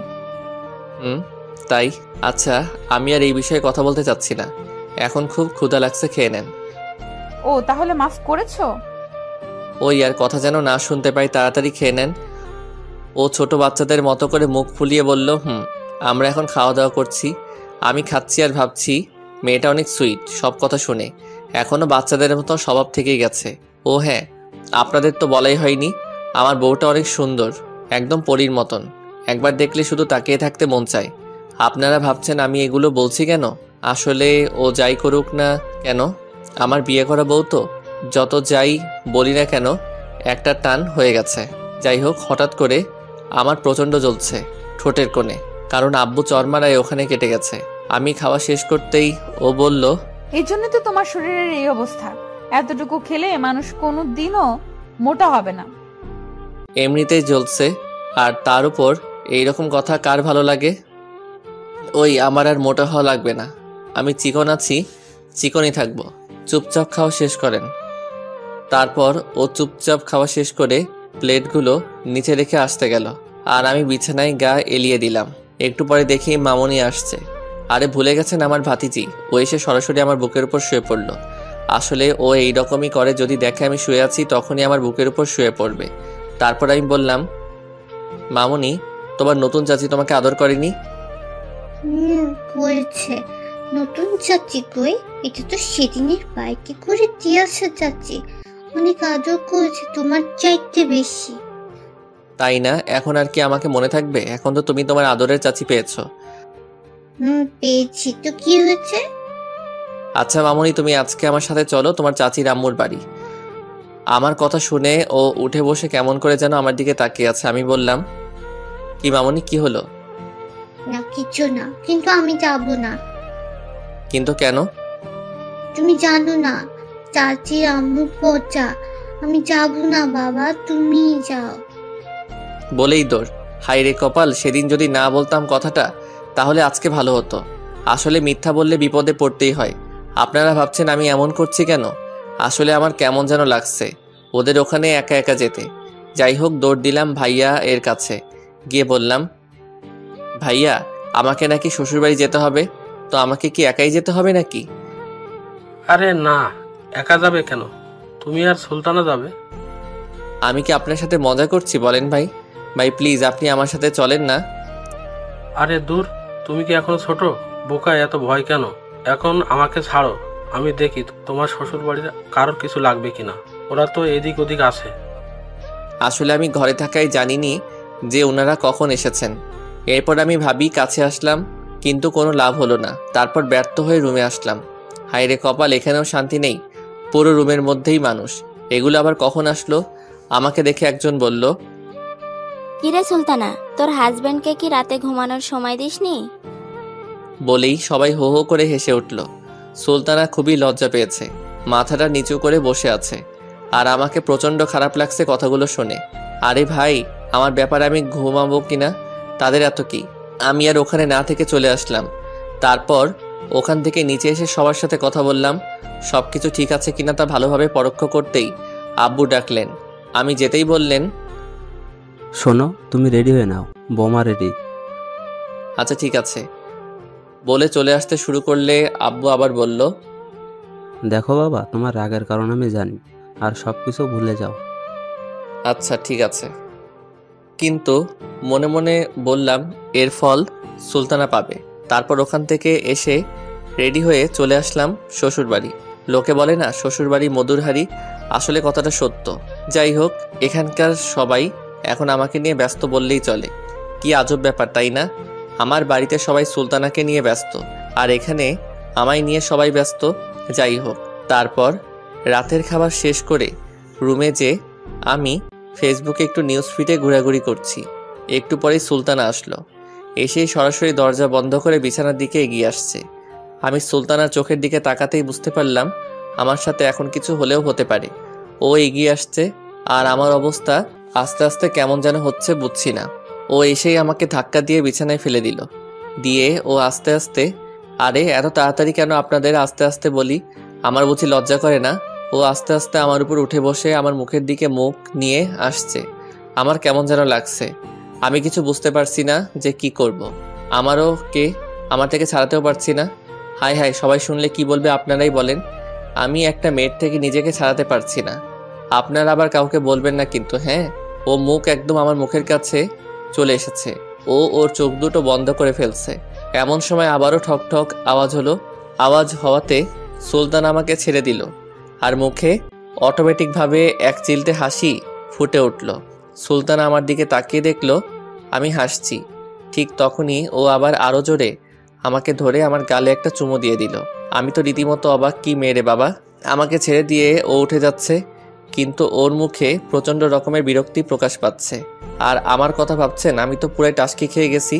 তাই। আচ্ছা, আমি আর এই বিষয়ে কথা বলতে চাচ্ছি না, এখন খুব ক্ষুধা লাগছে, খেয়ে নেন। ও, তাহলে মাফ করেছো? ওই আর কথা যেন না শুনতে পাই, তাড়াতাড়ি খেয়ে নেন। ও ছোট বাচ্চাদের মতো করে মুখ ফুলিয়ে বলল, আমরা এখন খাওয়া দাওয়া করছি। আমি খাচ্ছি আর ভাবছি মেয়েটা অনেক সুইট, সব কথা শুনে এখনো বাচ্চাদের মতো স্বভাব থেকেই গেছে। ও হ্যাঁ, আপনাদের তো বলাই হয়নি, আমার বউটা অনেক সুন্দর, একদম পরীর মতন, একবার দেখলে শুধু তাকিয়ে থাকতে মন চায়। আপনারা ভাবছেন আমি এগুলো বলছি কেন? আসলে ও যাই করুক না কেন, আমার বিয়ে করা বউ তো, যত যাই বলি না কেন একটা টান হয়ে গেছে। যাই হোক, হঠাৎ করে আমার প্রচণ্ড জ্বলছে ঠোঁটের কোণে, কারণ আব্বু চরমারায় ওখানে কেটে গেছে। আমি খাওয়া শেষ করতেই ও বলল, এই জন্য তো তোমার শরীরের এই অবস্থা। এতটুকু খেলে মানুষ কোনো দিনও মোটা হবে না। এমনিতেই জ্বলছে, আর তার উপর এইরকম কথা কার ভালো লাগে? ওই, আমার আর মোটা হওয়া লাগবে না, আমি চিকন আছি, চিকনই থাকবো। চুপচাপ খাওয়া শেষ করেন। তারপর ও চুপচাপ খাওয়া শেষ করে প্লেটগুলো নিচে রেখে আসতে গেল, আর আমি বিছানায় গা এলিয়ে দিলাম। একটু পরে দেখি মামুনি আসছে। আরে ভুলে গেছেন আমার ভাতিজি। ও এসে সরাসরি আমার বুকের উপর শুয়ে পড়লো। আসলে ও এইরকমই করে, যদি দেখে আমি শুয়ে আছি তখনই আমার বুকের উপর শুয়ে পড়বে। তারপর আমি বললাম, মামুনি, তোমার নতুন চাচি তোমাকে আদর করেনি? করেছে। নতুন চাচি কই? এটা তো সেদিনের বাইকে করে দিয়েছে চাচি, অনেক আদর করেছে, তোমার চাইতে বেশি। তাই না? এখন আর কি আমাকে মনে থাকবে? এখন তো তুমি তোমার আদরের চাচি পেয়েছো। পেয়েছি তো, কি হয়েছে? আচ্ছা মামুনি, তুমি আজকে আমার সাথে চলো তোমার চাচির আম্মুর বাড়ি। আমার কথা শুনে ও উঠে বসে কেমন করে যেন আমার দিকে তাকিয়ে আছে। আমি বললাম, কি মামুনি, কি হলো? না কিছু না, কিন্তু আমি যাব না। কিন্তু কেন? তুমি জানো না, চাচির আম্মু পচা, আমি যাব না বাবা, তুমি যাও। বলেই দৌড়। হাই রে কপাল, সেদিন যদি না বলতাম কথাটা তাহলে আজকে ভালো হতো। আসলে মিথ্যা বললে বিপদে পড়তেই হয়। আপনারা ভাবছেন আমি এমন করছি কেন? আসলে আমার কেমন যেন লাগছে ওদের ওখানে একা একা যেতে। যাই হোক, দৌড় দিলাম ভাইয়া এর কাছে, গিয়ে বললাম, ভাইয়া, আমাকে নাকি শ্বশুরবাড়ি যেতে হবে, তো আমাকে কি একাই যেতে হবে নাকি? আরে না, একা যাবে কেন, তুমি আর সুলতানা যাবে। আমি কি আপনার সাথে মজা করছি বলেন ভাই? ভাই প্লিজ, আপনি আমার সাথে চলেন না। আরে দূর, তুমি কি এখনো ছোট? বোকা, এত ভয় কেন? এখন আমাকে ছাড়ো, আমি দেখি তোমার শ্বশুর বাড়ির কারোর কিছু লাগবে কিনা, ওরা তো এদিক ওদিক আছে। আসলে আমি ঘরে থাকাই জানিনি যে ওনারা কখন এসেছেন। এরপর আমি ভাবি কাছে আসলাম, কিন্তু কোনো লাভ হলো না। তারপর ব্যর্থ হয়ে রুমে আসলাম। হায়রে কপাল, এখানেও শান্তি নেই, পুরো রুমের মধ্যেই মানুষ। এগুলো আবার কখন আসলো? আমাকে দেখে একজন বলল, কিরে সুলতানা, তোর হাজবেন্ডকে কি রাতে ঘুমানোর সময় দিসনি? বলেই সবাই হো হো করে হেসে উঠল। সুলতানা খুবই লজ্জা পেয়েছে, মাথাটা নিচু করে বসে আছে, আর আমাকে প্রচণ্ড খারাপ লাগছে কথাগুলো শুনে। আরে ভাই, আমার ব্যাপারে আমি ঘুমাবো কিনা তাদের এত কি? আমি আর ওখানে না থেকে চলে আসলাম। তারপর ওখান থেকে নিচে এসে সবার সাথে কথা বললাম, সব কিছু ঠিক আছে কিনা তা ভালোভাবে পরীক্ষা করতেই আব্বু ডাকলেন। আমি যেতেই বললেন, শোনো, তুমি রেডি হয়ে নাও, বোমা রেডি। আচ্ছা ঠিক আছে বলে চলে আসতে শুরু করলে আব্বু আবার বলল, দেখো বাবা, তোমার রাগের কারণ আমি জানি, আর সব কিছু ভুলে যাও। আচ্ছা ঠিক আছে। কিন্তু মনে মনে বললাম এর ফল সুলতানা পাবে। তারপর ওখান থেকে এসে রেডি হয়ে চলে আসলাম শ্বশুরবাড়ি। লোকে বলে না, শ্বশুরবাড়ি মধুর হাঁড়ি, আসলে কথাটা সত্য। যাই হোক, এখানকার সবাই এখন আমাকে নিয়ে ব্যস্ত বললেই চলে। কি আজব ব্যাপার তাই না? আমার বাড়িতে সবাই সুলতানাকে নিয়ে ব্যস্ত, আর এখানে আমায় নিয়ে সবাই ব্যস্ত। যাই হোক, তারপর রাতের খাবার শেষ করে রুমে যে আমি ফেসবুকে একটু নিউজ ফিডে ঘোরাঘুরি করছি। একটু পরেই সুলতানা আসলো। এসেই সরাসরি দরজা বন্ধ করে বিছানার দিকে এগিয়ে আসছে। আমি সুলতানার চোখের দিকে তাকাতেই বুঝতে পারলাম আমার সাথে এখন কিছু হলেও হতে পারে। ও এগিয়ে আসছে আর আমার অবস্থা আস্তে আস্তে কেমন যেন হচ্ছে বুঝছি না। ও এসেই আমাকে ধাক্কা দিয়ে বিছানায় ফেলে দিল। দিয়ে ও আস্তে আস্তে, আরে এত তাড়াতাড়ি কেন আপনাদের আস্তে আস্তে বলি, আমার বুঝি লজ্জা করে না? ও আস্তে আস্তে আমার উপর উঠে বসে আমার মুখের দিকে মুখ নিয়ে আসছে। আমার কেমন যেন লাগছে। আমি কিছু বুঝতে পারছি না যে কি করব। আমারও কে আমার থেকে ছাড়াতেও পারছি না। হাই হাই, সবাই শুনলে কি বলবে আপনারাই বলেন। আমি একটা মেয়ের থেকে নিজেকে ছাড়াতে পারছি না। আপনারা আবার কাউকে বলবেন না কিন্তু, হ্যাঁ? ও মুখ একদম আমার মুখের কাছে চলে এসেছে। ও ওর চোখ দুটো বন্ধ করে ফেলছে। এমন সময় আবারও ঠক ঠক আওয়াজ হলো। আওয়াজ হওয়াতে সুলতান আমাকে ছেড়ে দিল আর মুখে অটোমেটিকভাবে এক চিলতে হাসি ফুটে উঠল। সুলতান আমার দিকে তাকিয়ে দেখলো আমি হাসছি। ঠিক তখনই ও আবার আরো জোরে আমাকে ধরে আমার গালে একটা চুমু দিয়ে দিল। আমি তো রীতিমতো অবাক, কি মেরে বাবা! আমাকে ছেড়ে দিয়ে ও উঠে যাচ্ছে, কিন্তু ওর মুখে প্রচণ্ড রকমের বিরক্তি প্রকাশ পাচ্ছে। আর আমার কথা ভাবছেন আমি তো পুরাই টাসকি খেয়ে গেছি।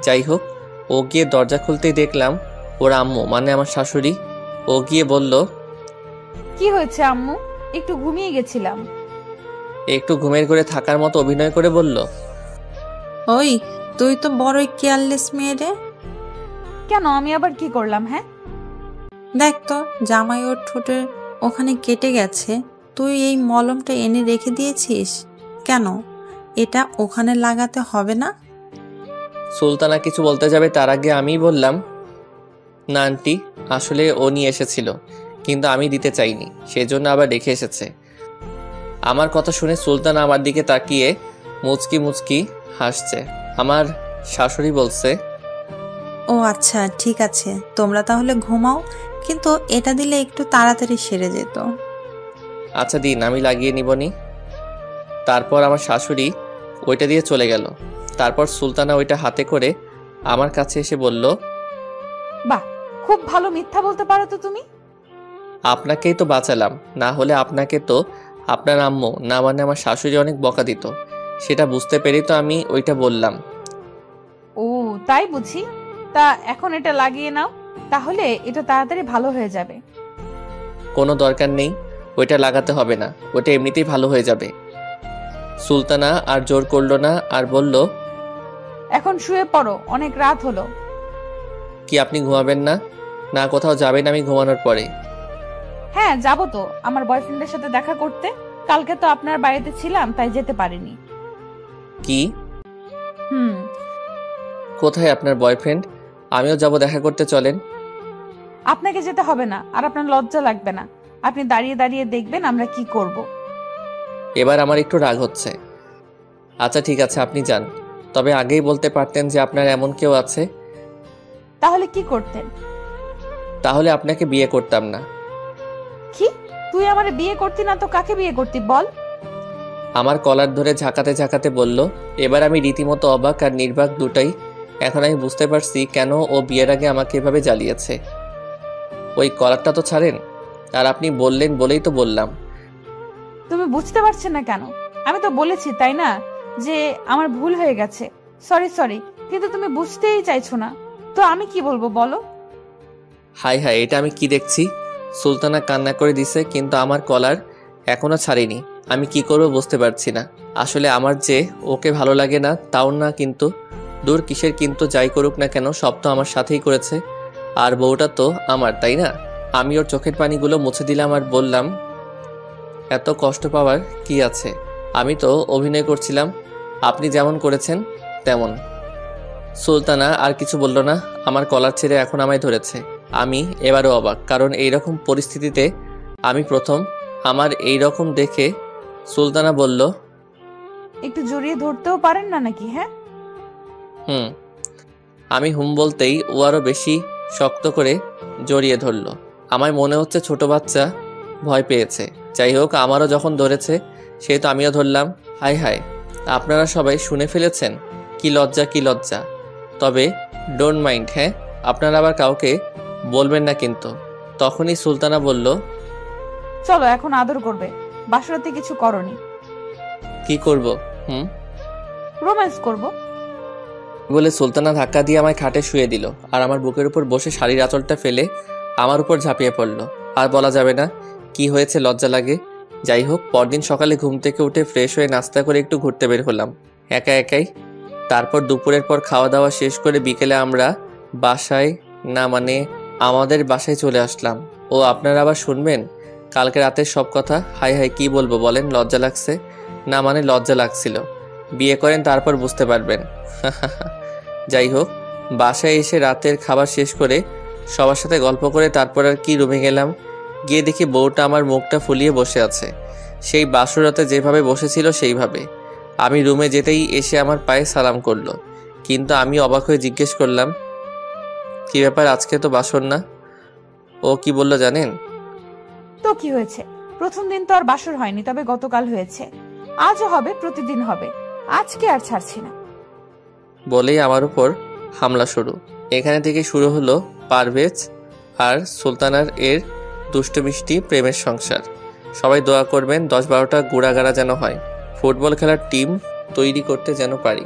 যাই হোক, ও গিয়ে দরজা খুলতেই দেখলাম ওর আম্মু, মানে আমার শাশুড়ি। ও গিয়ে বলল, কি হয়েছে আম্মু? একটু ঘুমিয়ে গেছিলাম। একটু ঘুমের ঘরে থাকার মতো অভিনয় করে বলল, ওই তুই তো বড়ই কেয়ারলেস মেয়ে রে। কেন, আমি আবার কি করলাম? হ্যাঁ, দেখ তো জামাই ওর ঠোঁটের ওখানে কেটে গেছে, তুই এই মলমটা এনে রেখে দিয়েছিস কেন? এটা ওখানে লাগাতে হবে না? সুলতানা কিছু বলতে যাবে তার আগে আমিই বললাম, না আন্টি, আসলে ও নিয়ে এসেছিল, কিন্তু আমি দিতে চাইনি, সেজন্য আবার রেখে এসেছে। আমার কথা শুনে সুলতানা আমার দিকে তাকিয়ে মুচকি মুচকি হাসছে। আমার শাশুড়ি বলছে, ও আচ্ছা, ঠিক আছে, তোমরা তাহলে ঘুমাও, কিন্তু এটা দিলে একটু তাড়াতাড়ি সেরে যেত। আচ্ছা দিন, আমি লাগিয়ে নিবনি। তারপর আমার শাশুড়ি ওইটা দিয়ে চলে গেল। তারপর সুলতানা ওইটা হাতে করে আমার কাছে এসে বলল, বাহ, খুব ভালো মিথ্যা বলতে পারো তো তুমি। আপনাকেই তো বাঁচালাম, না হলে আপনাকে তো আপনার আম্মু, না মানে আমার শাশুড়ি অনেক বকা দিত। সেটা বুঝতে পেরেই তো আমি ওইটা বললাম। ও তাই বুঝি? তা এখন এটা লাগিয়ে নাও, তাহলে এটা তাড়াতাড়ি ভালো হয়ে যাবে। কোনো দরকার নেই, ওইটা লাগাতে হবে না, ওইটা এমনিতেই ভালো হয়ে যাবে। সুলতানা আর জোর করলো না আর বলল, এখন শুয়ে পড়ো, অনেক রাত হলো। কি আপনি ঘুমাবেন না? না কোথাও যাবেন আমি ঘুমানোর পরে? হ্যাঁ যাবো তো, আমার বয়ফ্রেন্ডের সাথে দেখা করতে। কালকে তো আপনার বাড়িতে ছিলাম, তাই যেতে পারিনি। কি? হুম। কোথায় আপনার বয়ফ্রেন্ড? আমিও যাব দেখা করতে, চলেন। আপনাকে যেতে হবে না, আর আপনার লজ্জা লাগবে না। আপনি দাঁড়িয়ে দাঁড়িয়ে দেখবেন আমরা কি করব। এবার আমার একটু রাগ হচ্ছে। আচ্ছা ঠিক আছে, আপনি যান, তবে আগেই বলতে পারতেন যে আপনার এমন কেউ আছে। তাহলে কি করতেন? তাহলে আপনাকে বিয়ে করতাম না। কি? তুই আমারে বিয়ে করতি না তো কাকে বিয়ে করতি বল? আমার কলার ধরে ঝাঁকাতে ঝাঁকাতে বলল। এবার আমি রীতিমতো অবাক আর নির্বাক দুটাই। এখন আমি বুঝতে পারছি কেন ও বিয়ের আগে আমাকে এভাবে জ্বালিয়েছে। ওই কলারটা তো ছাড়েন। আর আপনি বললেন বলেই তো বললাম। তুমি বুঝতে পারছো না কেন? আমি তো বলেছি তাই না, যে আমার ভুল হয়ে গেছে, সরি সরি, কিন্তু তুমি বুঝতেই চাইছো না। তো আমি কি বলবো বলো? হাই হাই, এটা আমি কি দেখছি? সুলতানা কান্না করে দিছে, কিন্তু আমার কলার এখনো ছাড়িনি। আমি কি করবো বুঝতে পারছি না। আসলে আমার যে ওকে ভালো লাগে না তাও না, কিন্তু দূর কিসের কিন্তু, যাই করুক না কেন সব তো আমার সাথেই করেছে। আর বউটা তো আমার, তাই না? আমি ওর চোখের পানিগুলো মুছে দিলাম আর বললাম, এত কষ্ট পাওয়ার কি আছে? আমি তো অভিনয় করছিলাম, আপনি যেমন করেছেন তেমন। সুলতানা আর কিছু বলল না, আমার কলার ছেড়ে এখন আমায় ধরেছে। আমি এবারও অবাক, কারণ এইরকম পরিস্থিতিতে আমি প্রথম। আমার এইরকম দেখে সুলতানা বলল, একটু জড়িয়ে ধরতেও পারেন না নাকি? হ্যাঁ। আমি বলতেই ও আরো বেশি শক্ত করে জড়িয়ে ধরল। আমায় মনে হচ্ছে ছোট বাচ্চা ভয় পেয়েছে। যাই হোক, আমারও যখন ধরেছে সেই তো আমিও ধরলাম। হাই হাই, আপনারা সবাই শুনে ফেলেছেন? কি লজ্জা, কি লজ্জা। তবে ডোন্ট মাইন্ড, হ্যাঁ? আপনারা আবার কাউকে বলবেন না কিন্তু। তখনই সুলতানা বলল, চলো এখন আদর করবে, বাসরাতে কিছু করনি। কি করব? রোম্যান্স করব। বলে সুলতানা ধাক্কা দিয়ে আমায় খাটে শুয়ে দিল আর আমার বুকের উপর বসে শাড়ির আঁচলটা ফেলে আমার উপর ঝাঁপিয়ে পড়ল। আর বলা যাবে না কি হয়েছে, লজ্জা লাগে। যাই হোক, পরদিন সকালে ঘুম থেকে উঠে ফ্রেশ হয়ে নাস্তা করে একটু ঘুরতে বের হলাম একা একাই। তারপর দুপুরের পর খাওয়া দাওয়া শেষ করে বিকেলে আমরা আমাদের বাসায় চলে আসলাম। ও আপনারা আবার শুনবেন কালকে রাতের সব কথা? হাই হাই, কি বলবো বলেন? লজ্জা লাগছে? না মানে লজ্জা লাগছিল। বিয়ে করেন তারপর বুঝতে পারবেন। যাই হোক, বাসায় এসে রাতের খাবার শেষ করে সবার সাথে গল্প করে তারপর আর কি রুমে গেলাম। গিয়ে দেখি বউটা আমার মুখটা ফুলিয়ে বসে আছে, সেই বাসরাতে যেভাবে বসেছিল সেইভাবে। আমি রুমে যেতেই এসে আমার পায়ে সালাম করলো, কিন্তু আমি অবাক হয়ে জিজ্ঞেস করলাম, কি ব্যাপার, আজকে তো বাসর না? ও কি বললো জানেন? তো কি হয়েছে? প্রথম দিন তো আর বাসর হয়নি, তবে গতকাল হয়েছে। আজও হবে, প্রতিদিন হবে, আজকে আর ছাড়ছি না বলেই আমার উপর হামলা শুরু। এখানে থেকে শুরু হলো পারভেজ আর সুলতানার এর দুষ্ট মিষ্টি প্রেমের সংসার। সবাই দোয়া করবেন 10-12টা গুড়াগাড়া যেন হয়, ফুটবল খেলার টিম তৈরি করতে যেন পারি।